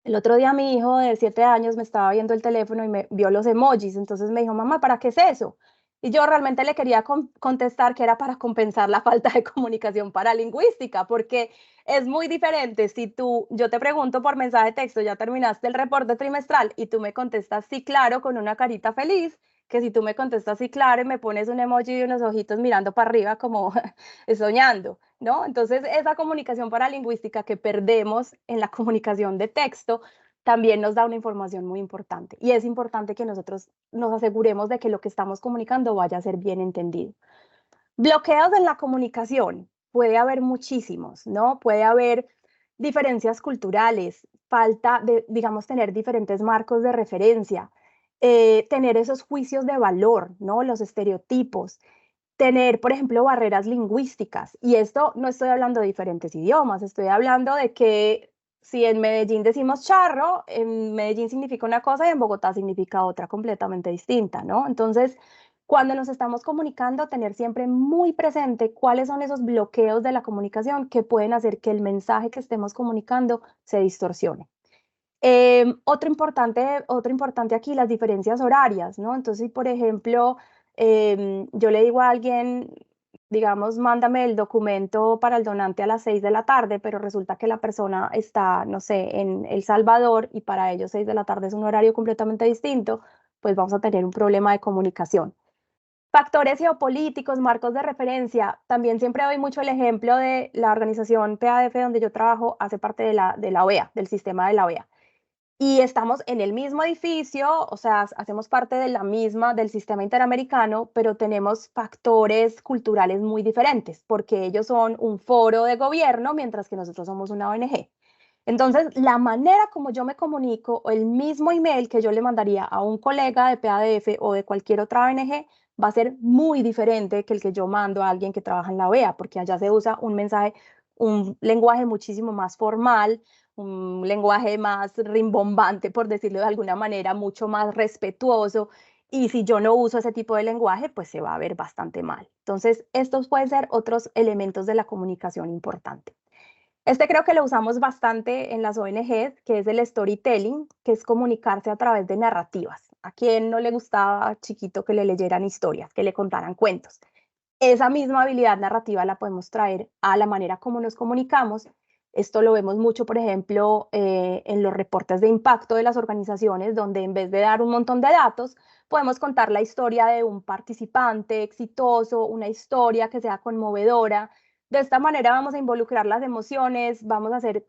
El otro día mi hijo de 7 años me estaba viendo el teléfono y me vio los emojis, entonces me dijo, mamá, ¿para qué es eso? Y yo realmente le quería contestar que era para compensar la falta de comunicación paralingüística, porque es muy diferente si yo te pregunto por mensaje de texto, ¿ya terminaste el reporte trimestral? Y tú me contestas sí, claro, con una carita feliz, que si tú me contestas sí, claro, y me pones un emoji de unos ojitos mirando para arriba como soñando, ¿no? Entonces, esa comunicación paralingüística que perdemos en la comunicación de texto también nos da una información muy importante. Y es importante que nosotros nos aseguremos de que lo que estamos comunicando vaya a ser bien entendido. Bloqueos en la comunicación. Puede haber muchísimos, ¿no? Puede haber diferencias culturales, falta de, digamos, tener diferentes marcos de referencia, tener esos juicios de valor, ¿no? Los estereotipos, tener, por ejemplo, barreras lingüísticas. Y esto no estoy hablando de diferentes idiomas, estoy hablando de que si en Medellín decimos charro, en Medellín significa una cosa y en Bogotá significa otra completamente distinta, ¿no? Entonces, cuando nos estamos comunicando, tener siempre muy presente cuáles son esos bloqueos de la comunicación que pueden hacer que el mensaje que estemos comunicando se distorsione. Otro importante aquí, las diferencias horarias, ¿no? Entonces, si por ejemplo, yo le digo a alguien, digamos, mándame el documento para el donante a las 6 de la tarde, pero resulta que la persona está, no sé, en El Salvador y para ellos 6 de la tarde es un horario completamente distinto, pues vamos a tener un problema de comunicación. Factores geopolíticos, marcos de referencia. También siempre doy mucho el ejemplo de la organización PADF donde yo trabajo, hace parte de la OEA, del sistema de la OEA. Y estamos en el mismo edificio, o sea, hacemos parte de la misma, del sistema interamericano, pero tenemos factores culturales muy diferentes, porque ellos son un foro de gobierno, mientras que nosotros somos una ONG. Entonces, la manera como yo me comunico, o el mismo email que yo le mandaría a un colega de PADF o de cualquier otra ONG, va a ser muy diferente que el que yo mando a alguien que trabaja en la OEA, porque allá se usa un mensaje, un lenguaje muchísimo más formal, un lenguaje más rimbombante, por decirlo de alguna manera, mucho más respetuoso. Y si yo no uso ese tipo de lenguaje, pues se va a ver bastante mal. Entonces, estos pueden ser otros elementos de la comunicación importante. Este creo que lo usamos bastante en las ONGs, que es el storytelling, que es comunicarse a través de narrativas. ¿A quién no le gustaba chiquito que le leyeran historias, que le contaran cuentos? Esa misma habilidad narrativa la podemos traer a la manera como nos comunicamos. Esto lo vemos mucho, por ejemplo, en los reportes de impacto de las organizaciones, donde en vez de dar un montón de datos, podemos contar la historia de un participante exitoso, una historia que sea conmovedora, De esta manera vamos a involucrar las emociones, vamos a hacer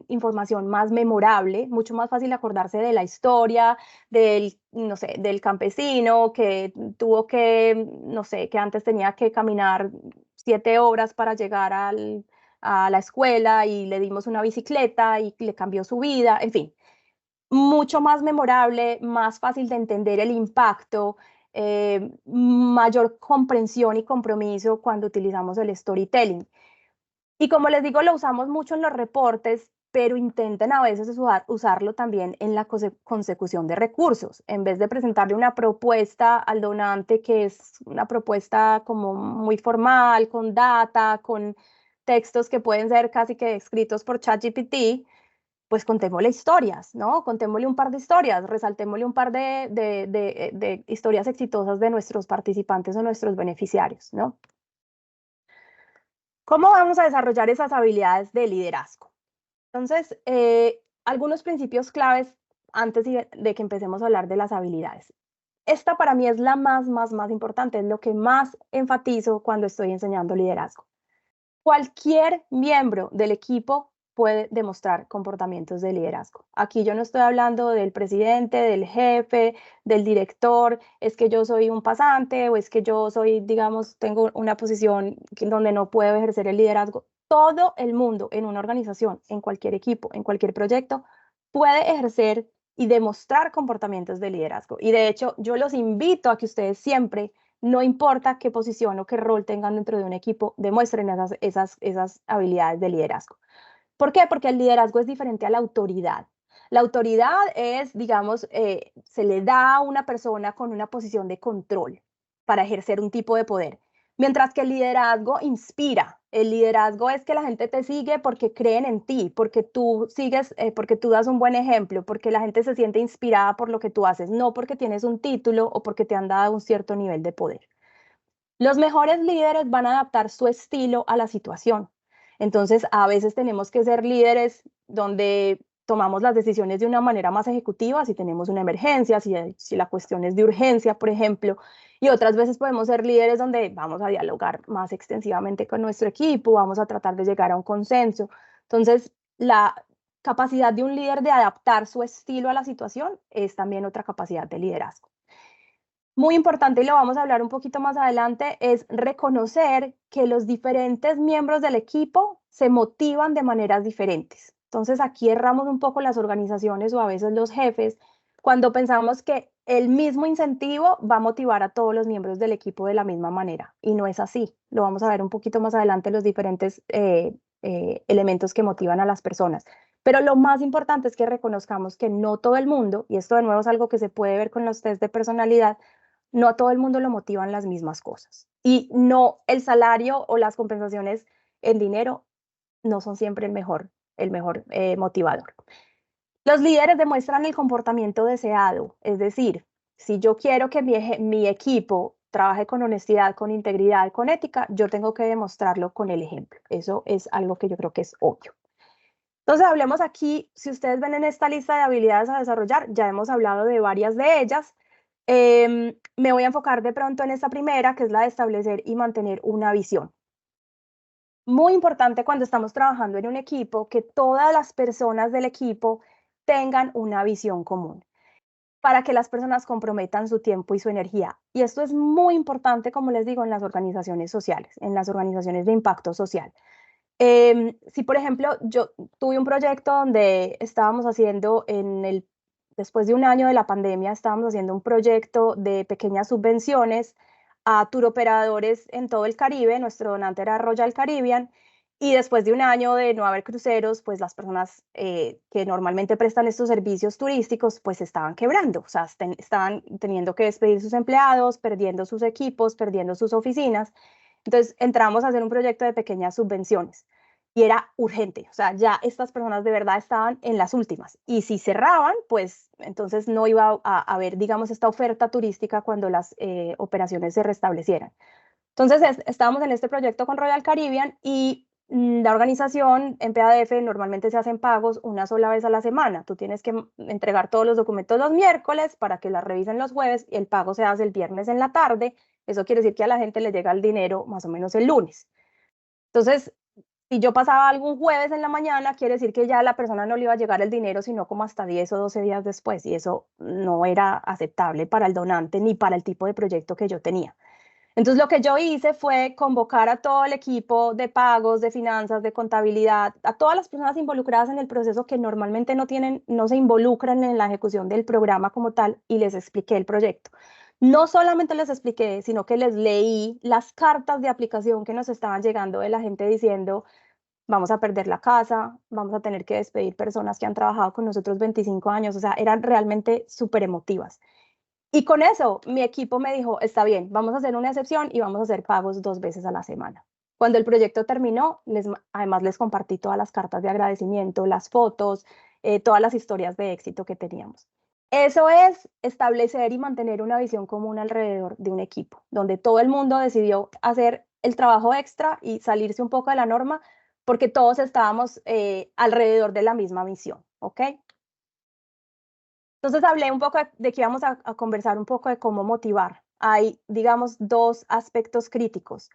información más memorable, mucho más fácil acordarse de la historia, del, no sé, del campesino que tuvo que, no sé, que antes tenía que caminar 7 horas para llegar a la escuela y le dimos una bicicleta y le cambió su vida, en fin, mucho más memorable, más fácil de entender el impacto, mayor comprensión y compromiso cuando utilizamos el storytelling. Y como les digo, lo usamos mucho en los reportes, pero intenten a veces usarlo también en la consecución de recursos. En vez de presentarle una propuesta al donante, que es una propuesta como muy formal, con data, con textos que pueden ser casi que escritos por ChatGPT, pues contémosle historias, ¿no? Contémosle un par de historias, resaltémosle un par de historias exitosas de nuestros participantes o nuestros beneficiarios, ¿no? ¿Cómo vamos a desarrollar esas habilidades de liderazgo? Entonces, algunos principios claves antes de que empecemos a hablar de las habilidades. Esta para mí es la más importante, es lo que más enfatizo cuando estoy enseñando liderazgo. Cualquier miembro del equipo puede demostrar comportamientos de liderazgo. Aquí yo no estoy hablando del presidente, del jefe, del director, es que yo soy un pasante o es que yo soy, digamos, tengo una posición donde no puedo ejercer el liderazgo. Todo el mundo en una organización, en cualquier equipo, en cualquier proyecto, puede ejercer y demostrar comportamientos de liderazgo. Y de hecho, yo los invito a que ustedes siempre, no importa qué posición o qué rol tengan dentro de un equipo, demuestren esas habilidades de liderazgo. ¿Por qué? Porque el liderazgo es diferente a la autoridad. La autoridad es, digamos, se le da a una persona con una posición de control para ejercer un tipo de poder. Mientras que el liderazgo inspira. El liderazgo es que la gente te sigue porque creen en ti, porque tú sigues, porque tú das un buen ejemplo, porque la gente se siente inspirada por lo que tú haces, no porque tienes un título o porque te han dado un cierto nivel de poder. Los mejores líderes van a adaptar su estilo a la situación. Entonces, a veces tenemos que ser líderes donde tomamos las decisiones de una manera más ejecutiva, si tenemos una emergencia, si la cuestión es de urgencia, por ejemplo, y otras veces podemos ser líderes donde vamos a dialogar más extensivamente con nuestro equipo, vamos a tratar de llegar a un consenso. Entonces, la capacidad de un líder de adaptar su estilo a la situación es también otra capacidad de liderazgo. Muy importante, y lo vamos a hablar un poquito más adelante, es reconocer que los diferentes miembros del equipo se motivan de maneras diferentes. Entonces aquí erramos un poco las organizaciones o a veces los jefes cuando pensamos que el mismo incentivo va a motivar a todos los miembros del equipo de la misma manera. Y no es así. Lo vamos a ver un poquito más adelante, los diferentes elementos que motivan a las personas. Pero lo más importante es que reconozcamos que no todo el mundo, y esto de nuevo es algo que se puede ver con los test de personalidad, no a todo el mundo lo motivan las mismas cosas. Y no, el salario o las compensaciones en dinero no son siempre el mejor motivador. Los líderes demuestran el comportamiento deseado, es decir, si yo quiero que mi equipo trabaje con honestidad, con integridad, con ética, yo tengo que demostrarlo con el ejemplo. Eso es algo que yo creo que es obvio. Entonces, hablemos aquí, si ustedes ven en esta lista de habilidades a desarrollar, ya hemos hablado de varias de ellas. Me voy a enfocar de pronto en esta primera, que es la de establecer y mantener una visión. Muy importante cuando estamos trabajando en un equipo, que todas las personas del equipo tengan una visión común para que las personas comprometan su tiempo y su energía. Y esto es muy importante, como les digo, en las organizaciones sociales, en las organizaciones de impacto social. Si, por ejemplo, yo tuve un proyecto donde estábamos haciendo después de un año de la pandemia, estábamos haciendo un proyecto de pequeñas subvenciones a turoperadores en todo el Caribe. Nuestro donante era Royal Caribbean. Y después de un año de no haber cruceros, pues las personas que normalmente prestan estos servicios turísticos, pues estaban quebrando, o sea, estaban teniendo que despedir sus empleados, perdiendo sus equipos, perdiendo sus oficinas. Entonces entramos a hacer un proyecto de pequeñas subvenciones y era urgente, o sea, ya estas personas de verdad estaban en las últimas y si cerraban, pues entonces no iba a haber, digamos, esta oferta turística cuando las operaciones se restablecieran. Entonces estábamos en este proyecto con Royal Caribbean y la organización en PADF normalmente se hacen pagos una sola vez a la semana. Tú tienes que entregar todos los documentos los miércoles para que las revisen los jueves y el pago se hace el viernes en la tarde. Eso quiere decir que a la gente le llega el dinero más o menos el lunes. Entonces, si yo pasaba algún jueves en la mañana, quiere decir que ya a la persona no le iba a llegar el dinero, sino como hasta 10 o 12 días después, y eso no era aceptable para el donante ni para el tipo de proyecto que yo tenía. Entonces, lo que yo hice fue convocar a todo el equipo de pagos, de finanzas, de contabilidad, a todas las personas involucradas en el proceso que normalmente no se involucran en la ejecución del programa como tal, y les expliqué el proyecto. No solamente les expliqué, sino que les leí las cartas de aplicación que nos estaban llegando de la gente diciendo: vamos a perder la casa, vamos a tener que despedir personas que han trabajado con nosotros 25 años, o sea, eran realmente súper emotivas. Y con eso, mi equipo me dijo: está bien, vamos a hacer una excepción y vamos a hacer pagos 2 veces a la semana. Cuando el proyecto terminó, además les compartí todas las cartas de agradecimiento, las fotos, todas las historias de éxito que teníamos. Eso es establecer y mantener una visión común alrededor de un equipo, donde todo el mundo decidió hacer el trabajo extra y salirse un poco de la norma, porque todos estábamos alrededor de la misma misión, ¿ok? Entonces hablé un poco de que íbamos a conversar un poco de cómo motivar. Hay, digamos, dos aspectos críticos.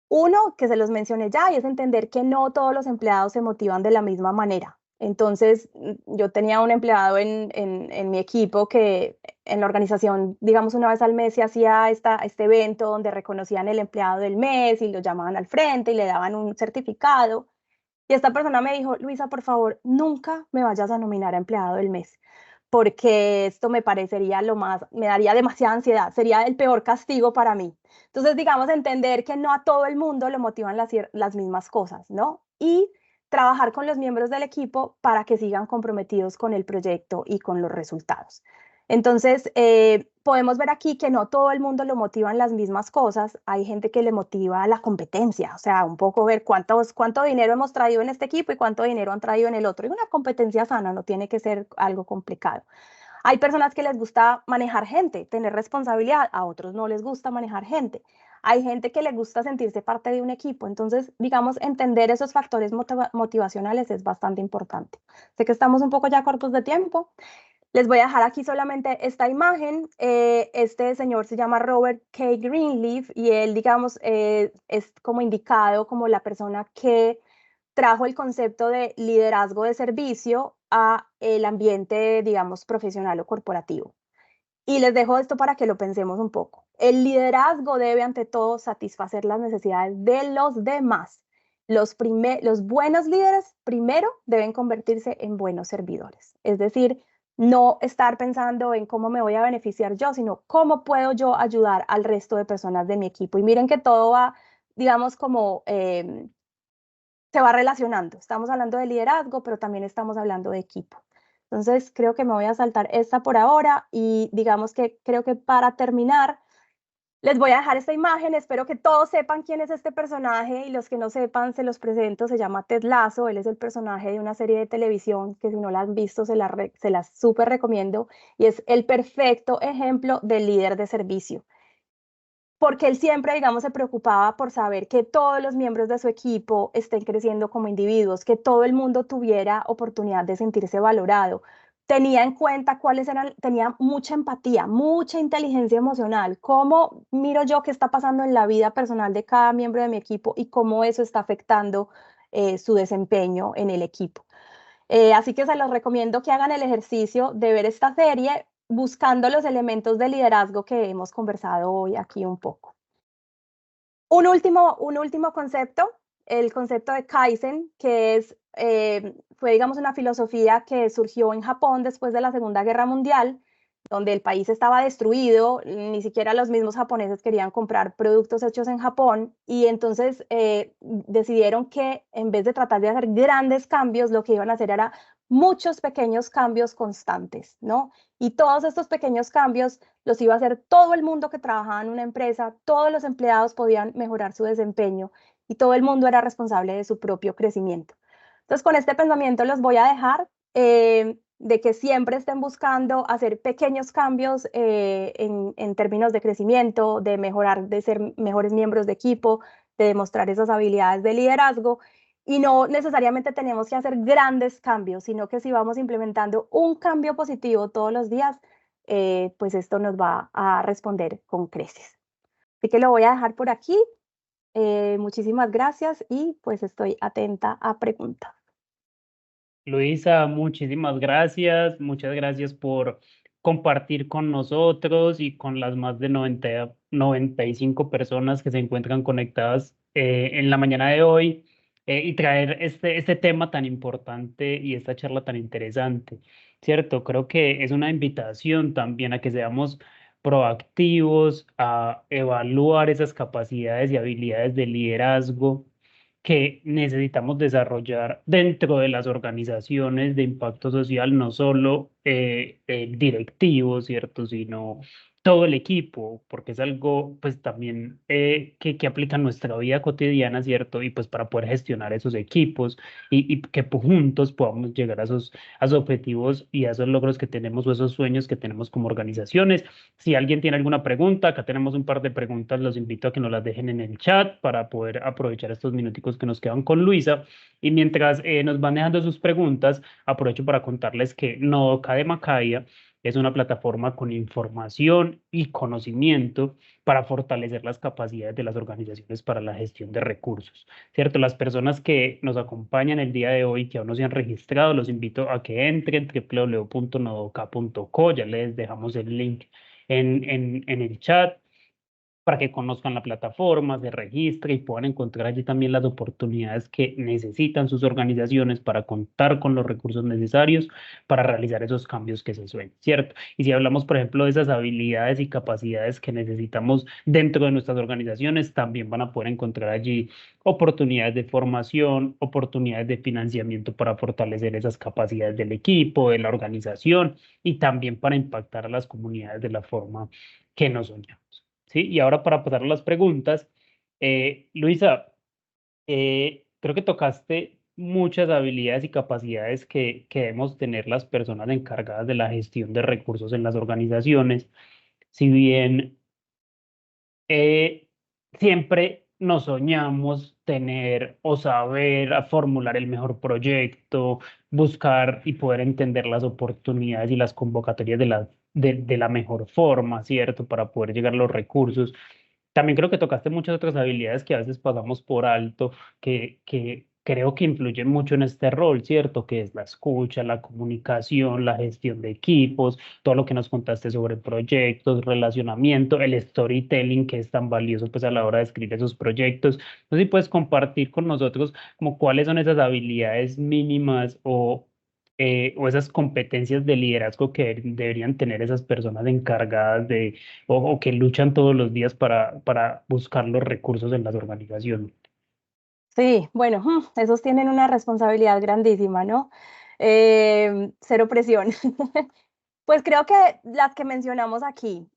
Uno, que se los mencioné ya, y es entender que no todos los empleados se motivan de la misma manera. Entonces, yo tenía un empleado en mi equipo que en la organización, digamos, una vez al mes se hacía este evento donde reconocían el empleado del mes y lo llamaban al frente y le daban un certificado. Y esta persona me dijo: Luisa, por favor, nunca me vayas a nominar a empleado del mes, porque esto me parecería me daría demasiada ansiedad, sería el peor castigo para mí. Entonces, digamos, entender que no a todo el mundo lo motivan las mismas cosas, ¿no? Y trabajar con los miembros del equipo para que sigan comprometidos con el proyecto y con los resultados. Entonces, podemos ver aquí que no todo el mundo lo motivan las mismas cosas. Hay gente que le motiva la competencia, o sea, un poco ver cuánto dinero hemos traído en este equipo y cuánto dinero han traído en el otro. Y una competencia sana, no tiene que ser algo complicado. Hay personas que les gusta manejar gente, tener responsabilidad, a otros no les gusta manejar gente. Hay gente que le gusta sentirse parte de un equipo. Entonces, digamos, entender esos factores motivacionales es bastante importante. Sé que estamos un poco ya cortos de tiempo. Les voy a dejar aquí solamente esta imagen. Este señor se llama Robert K. Greenleaf y él, digamos, es como indicado como la persona que trajo el concepto de liderazgo de servicio a el ambiente, digamos, profesional o corporativo. Y les dejo esto para que lo pensemos un poco. El liderazgo debe, ante todo, satisfacer las necesidades de los demás. Los buenos líderes primero deben convertirse en buenos servidores. Es decir, no estar pensando en cómo me voy a beneficiar yo, sino cómo puedo yo ayudar al resto de personas de mi equipo. Y miren que todo va, digamos, como se va relacionando. Estamos hablando de liderazgo, pero también estamos hablando de equipo. Entonces, creo que me voy a saltar esta por ahora y digamos que creo que para terminar, les voy a dejar esta imagen. Espero que todos sepan quién es este personaje y los que no sepan, se los presento. Se llama Ted Lasso. Él es el personaje de una serie de televisión que si no la han visto, se las súper recomiendo y es el perfecto ejemplo del líder de servicio, porque él siempre, digamos, se preocupaba por saber que todos los miembros de su equipo estén creciendo como individuos, que todo el mundo tuviera oportunidad de sentirse valorado. Tenía en cuenta tenía mucha empatía, mucha inteligencia emocional, cómo miro yo qué está pasando en la vida personal de cada miembro de mi equipo y cómo eso está afectando su desempeño en el equipo. Así que se los recomiendo que hagan el ejercicio de ver esta serie buscando los elementos de liderazgo que hemos conversado hoy aquí un poco. Un último concepto, el concepto de Kaizen, que fue, digamos, una filosofía que surgió en Japón después de la Segunda Guerra Mundial, donde el país estaba destruido, ni siquiera los mismos japoneses querían comprar productos hechos en Japón, y entonces decidieron que en vez de tratar de hacer grandes cambios, lo que iban a hacer era muchos pequeños cambios constantes, ¿no? Y todos estos pequeños cambios los iba a hacer todo el mundo que trabajaba en una empresa, todos los empleados podían mejorar su desempeño y todo el mundo era responsable de su propio crecimiento. Entonces, con este pensamiento los voy a dejar, de que siempre estén buscando hacer pequeños cambios en términos de crecimiento, de mejorar, de ser mejores miembros de equipo, de demostrar esas habilidades de liderazgo. Y no necesariamente tenemos que hacer grandes cambios, sino que si vamos implementando un cambio positivo todos los días, pues esto nos va a responder con creces. Así que lo voy a dejar por aquí Muchísimas gracias y pues estoy atenta a preguntas. Luisa, muchísimas gracias. Muchas gracias por compartir con nosotros y con las más de 95 personas que se encuentran conectadas en la mañana de hoy y traer este tema tan importante y esta charla tan interesante, ¿cierto? Creo que es una invitación también a que seamos proactivos, a evaluar esas capacidades y habilidades de liderazgo que necesitamos desarrollar dentro de las organizaciones de impacto social, no solo el directivo, ¿cierto? Sino todo el equipo, porque es algo pues también que aplica en nuestra vida cotidiana, ¿cierto? Y pues para poder gestionar esos equipos y que juntos podamos llegar a esos objetivos y a esos logros que tenemos o esos sueños que tenemos como organizaciones. Si alguien tiene alguna pregunta, acá tenemos un par de preguntas, los invito a que nos las dejen en el chat para poder aprovechar estos minuticos que nos quedan con Luisa. Y mientras nos van dejando sus preguntas, aprovecho para contarles que Nodoka de Macaya es una plataforma con información y conocimiento para fortalecer las capacidades de las organizaciones para la gestión de recursos, ¿cierto? Las personas que nos acompañan el día de hoy, que aún no se han registrado, los invito a que entren www.nodoka.co, ya les dejamos el link en el chat para que conozcan la plataforma, se registren y puedan encontrar allí también las oportunidades que necesitan sus organizaciones para contar con los recursos necesarios para realizar esos cambios que se sueñan, ¿cierto? Y si hablamos, por ejemplo, de esas habilidades y capacidades que necesitamos dentro de nuestras organizaciones, también van a poder encontrar allí oportunidades de formación, oportunidades de financiamiento para fortalecer esas capacidades del equipo, de la organización y también para impactar a las comunidades de la forma que nos soñamos. ¿Sí? Y ahora para pasar a las preguntas, Luisa, creo que tocaste muchas habilidades y capacidades que debemos tener las personas encargadas de la gestión de recursos en las organizaciones. Si bien eh, siempre nos soñamos tener o saber a formular el mejor proyecto, buscar y poder entender las oportunidades y las convocatorias de la mejor forma, ¿cierto? Para poder llegar a los recursos. También creo que tocaste muchas otras habilidades que a veces pasamos por alto, que creo que influyen mucho en este rol, ¿cierto? Que es la escucha, la comunicación, la gestión de equipos, todo lo que nos contaste sobre proyectos, relacionamiento, el storytelling que es tan valioso pues a la hora de escribir esos proyectos. No sé si puedes compartir con nosotros como cuáles son esas habilidades mínimas o esas competencias de liderazgo que deberían tener esas personas encargadas de o que luchan todos los días para buscar los recursos en las organizaciones. Sí, bueno, esos tienen una responsabilidad grandísima, ¿no? Cero presión. Pues creo que las que mencionamos aquí,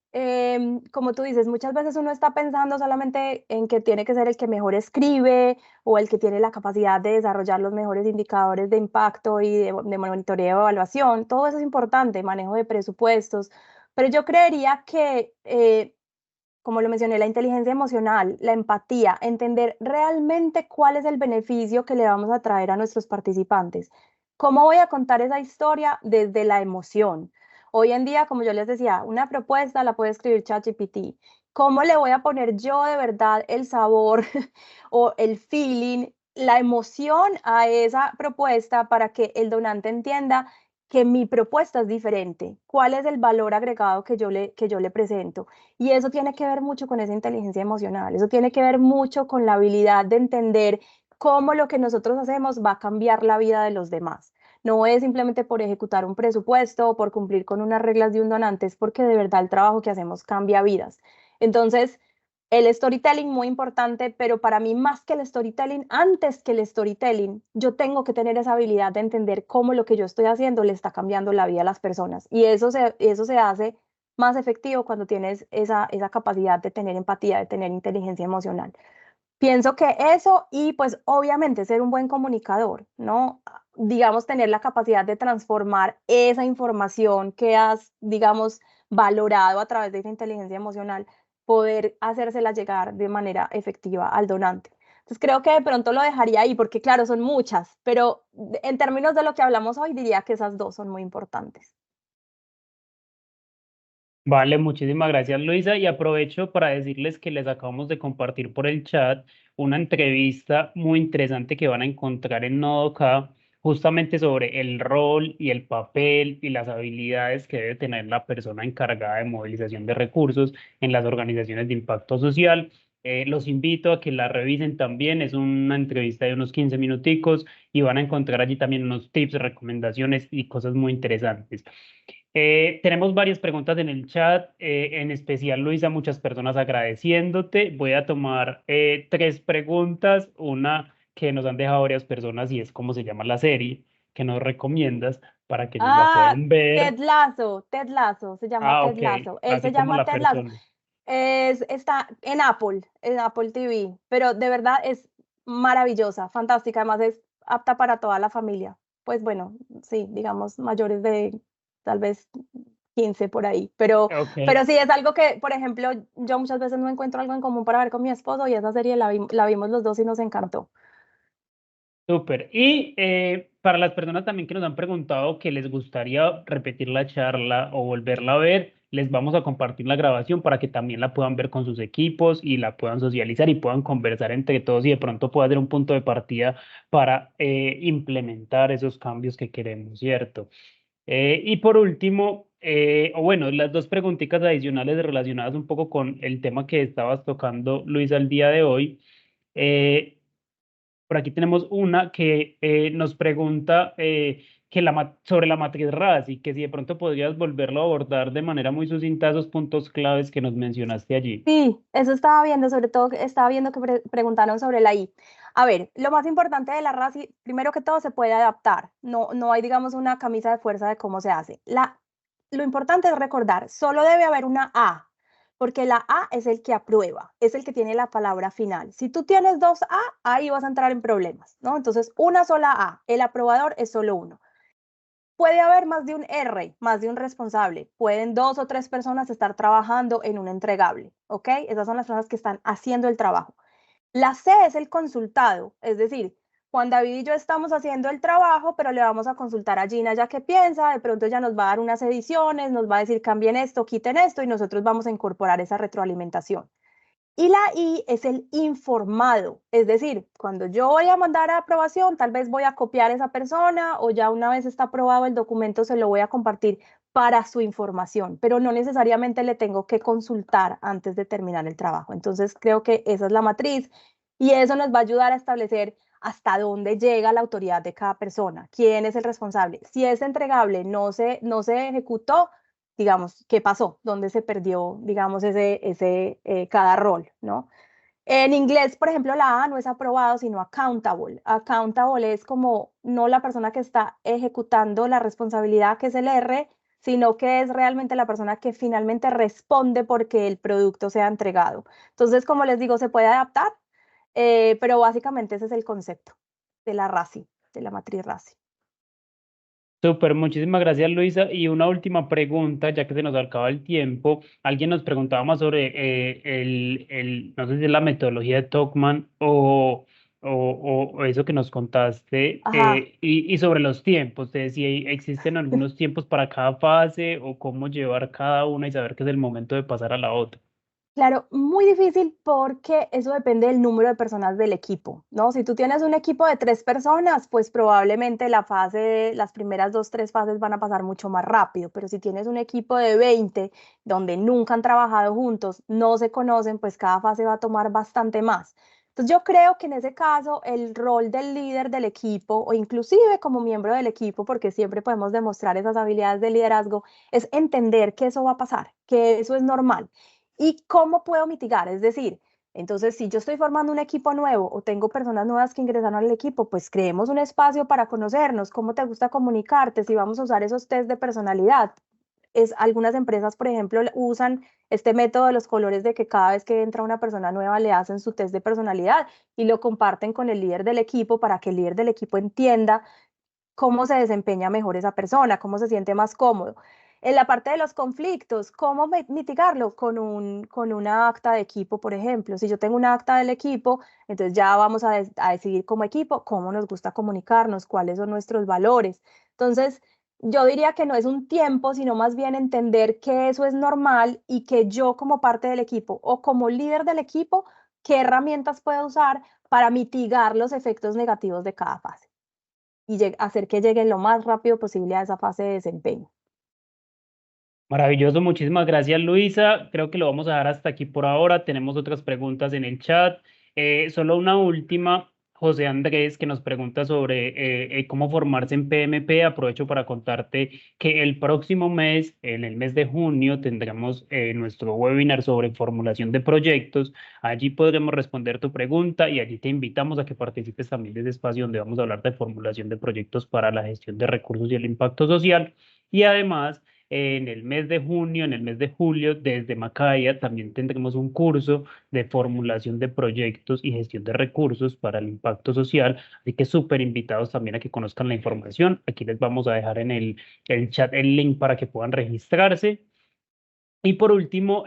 como tú dices, muchas veces uno está pensando solamente en que tiene que ser el que mejor escribe o el que tiene la capacidad de desarrollar los mejores indicadores de impacto y de monitoreo y evaluación. Todo eso es importante, manejo de presupuestos, pero yo creería que como lo mencioné, la inteligencia emocional, la empatía, entender realmente cuál es el beneficio que le vamos a traer a nuestros participantes. ¿Cómo voy a contar esa historia? Desde la emoción. Hoy en día, como yo les decía, una propuesta la puede escribir ChatGPT. ¿Cómo le voy a poner yo de verdad el sabor o el feeling, la emoción a esa propuesta para que el donante entienda que mi propuesta es diferente? ¿Cuál es el valor agregado que yo le presento? Y eso tiene que ver mucho con esa inteligencia emocional, eso tiene que ver mucho con la habilidad de entender cómo lo que nosotros hacemos va a cambiar la vida de los demás. No es simplemente por ejecutar un presupuesto o por cumplir con unas reglas de un donante, es porque de verdad el trabajo que hacemos cambia vidas. Entonces, el storytelling muy importante, pero para mí más que el storytelling, antes que el storytelling, yo tengo que tener esa habilidad de entender cómo lo que yo estoy haciendo le está cambiando la vida a las personas. Y eso se hace más efectivo cuando tienes esa capacidad de tener empatía, de tener inteligencia emocional. Pienso que eso y pues obviamente ser un buen comunicador, ¿no? Digamos, tener la capacidad de transformar esa información que has, digamos, valorado a través de esa inteligencia emocional, poder hacérsela llegar de manera efectiva al donante. Entonces creo que de pronto lo dejaría ahí porque claro, son muchas, pero en términos de lo que hablamos hoy diría que esas dos son muy importantes. Vale, muchísimas gracias, Luisa. Y aprovecho para decirles que les acabamos de compartir por el chat una entrevista muy interesante que van a encontrar en Nodoka, justamente sobre el rol y el papel y las habilidades que debe tener la persona encargada de movilización de recursos en las organizaciones de impacto social. Los invito a que la revisen también. Es una entrevista de unos 15 minuticos y van a encontrar allí también unos tips, recomendaciones y cosas muy interesantes. Tenemos varias preguntas en el chat, en especial Luisa, muchas personas agradeciéndote. Voy a tomar tres preguntas, una que nos han dejado varias personas y es cómo se llama la serie que nos recomiendas para que ellos la Ah, puedan ver. Ted Lasso, se llama Ah, Ted ok, Lasso. Él así se como llama la Ted Lasso. persona. Está en Apple TV, pero de verdad es maravillosa, fantástica, además es apta para toda la familia. Pues bueno, sí, digamos mayores de tal vez 15 por ahí, Ok. pero sí es algo que, por ejemplo, yo muchas veces no encuentro algo en común para ver con mi esposo y esa serie la vimos los dos y nos encantó. Súper. Y para las personas también que nos han preguntado que les gustaría repetir la charla o volverla a ver, les vamos a compartir la grabación para que también la puedan ver con sus equipos y la puedan socializar y puedan conversar entre todos y de pronto pueda ser un punto de partida para implementar esos cambios que queremos, ¿cierto? Y por último, o bueno, las dos preguntitas adicionales relacionadas un poco con el tema que estabas tocando, Luis, al día de hoy. Eh, por aquí tenemos una que nos pregunta sobre la matriz RASI, que si de pronto podrías volverlo a abordar de manera muy sucinta esos puntos claves que nos mencionaste allí. Sí, eso estaba viendo, sobre todo estaba viendo que preguntaron sobre la I. A ver, lo más importante de la RASI, primero que todo, se puede adaptar. No hay, digamos, una camisa de fuerza de cómo se hace. Lo importante es recordar, solo debe haber una A, porque la A es el que aprueba, es el que tiene la palabra final. Si tú tienes dos A, ahí vas a entrar en problemas, ¿no? Entonces, una sola A, el aprobador es solo uno. Puede haber más de un R, más de un responsable. Pueden dos o tres personas estar trabajando en un entregable, ¿ok? Esas son las personas que están haciendo el trabajo. La C es el consultado, es decir, Juan David y yo estamos haciendo el trabajo, pero le vamos a consultar a Gina ya qué piensa, de pronto ella nos va a dar unas ediciones, nos va a decir cambien esto, quiten esto y nosotros vamos a incorporar esa retroalimentación. Y la I es el informado, es decir, cuando yo voy a mandar a aprobación, tal vez voy a copiar a esa persona o ya una vez está aprobado el documento, se lo voy a compartir para su información, pero no necesariamente le tengo que consultar antes de terminar el trabajo. Entonces, creo que esa es la matriz y eso nos va a ayudar a establecer hasta dónde llega la autoridad de cada persona, quién es el responsable. Si ese entregable no se ejecutó, digamos, qué pasó, dónde se perdió, digamos, cada rol, ¿no? En inglés, por ejemplo, la A no es aprobado, sino accountable. Accountable es como no la persona que está ejecutando la responsabilidad, que es el R, sino que es realmente la persona que finalmente responde porque el producto sea entregado. Entonces, como les digo, se puede adaptar, pero básicamente ese es el concepto de la RACI, de la matriz RACI. Súper, muchísimas gracias, Luisa. Y una última pregunta, ya que se nos acaba el tiempo. Alguien nos preguntaba más sobre no sé si es la metodología de Tocman o eso que nos contaste, Ajá. y sobre los tiempos, de si existen algunos tiempos para cada fase o cómo llevar cada una y saber que es el momento de pasar a la otra. Claro, muy difícil porque eso depende del número de personas del equipo, ¿no? Si tú tienes un equipo de 3 personas, pues probablemente las primeras 2, 3 fases van a pasar mucho más rápido, pero si tienes un equipo de 20 donde nunca han trabajado juntos, no se conocen, pues cada fase va a tomar bastante más. Entonces yo creo que en ese caso el rol del líder del equipo o inclusive como miembro del equipo, porque siempre podemos demostrar esas habilidades de liderazgo, es entender que eso va a pasar, que eso es normal. ¿Y cómo puedo mitigar? Es decir, entonces, si yo estoy formando un equipo nuevo o tengo personas nuevas que ingresaron al equipo, pues creemos un espacio para conocernos, cómo te gusta comunicarte, si vamos a usar esos test de personalidad. Algunas empresas, por ejemplo, usan este método de los colores de que cada vez que entra una persona nueva le hacen su test de personalidad y lo comparten con el líder del equipo para que el líder del equipo entienda cómo se desempeña mejor esa persona, cómo se siente más cómodo. En la parte de los conflictos, ¿cómo mitigarlo? Con una acta de equipo, por ejemplo. Si yo tengo una acta del equipo, entonces ya vamos a decidir como equipo cómo nos gusta comunicarnos, cuáles son nuestros valores. Entonces, yo diría que no es un tiempo, sino más bien entender que eso es normal y que yo como parte del equipo o como líder del equipo, qué herramientas puedo usar para mitigar los efectos negativos de cada fase y hacer que lleguen lo más rápido posible a esa fase de desempeño. Maravilloso, muchísimas gracias Luisa. Creo que lo vamos a dejar hasta aquí por ahora. Tenemos otras preguntas en el chat. Solo una última, José Andrés, que nos pregunta sobre cómo formarse en PMP. Aprovecho para contarte que el próximo mes, en el mes de junio, tendremos nuestro webinar sobre formulación de proyectos. Allí podremos responder tu pregunta y allí te invitamos a que participes también de ese espacio donde vamos a hablar de formulación de proyectos para la gestión de recursos y el impacto social. Y además, en el mes de junio, en el mes de julio, desde Macaya también tendremos un curso de formulación de proyectos y gestión de recursos para el impacto social. Así que súper invitados también a que conozcan la información. Aquí les vamos a dejar en el chat el link para que puedan registrarse. Y por último,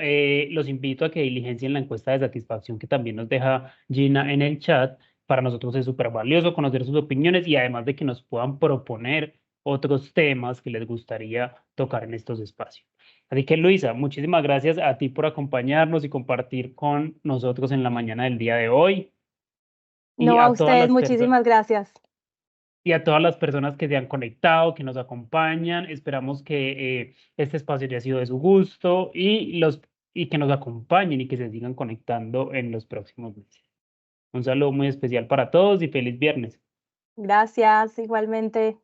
los invito a que diligencien la encuesta de satisfacción que también nos deja Gina en el chat. Para nosotros es súper valioso conocer sus opiniones y además de que nos puedan proponer otros temas que les gustaría tocar en estos espacios. Así que Luisa, muchísimas gracias a ti por acompañarnos y compartir con nosotros en la mañana del día de hoy y No, a a todas usted, las personas. muchísimas gracias. Y a todas las personas que se han conectado, que nos acompañan. Esperamos que este espacio haya sido de su gusto y que nos acompañen y que se sigan conectando en los próximos meses. Un saludo muy especial para todos y feliz viernes. Gracias, igualmente.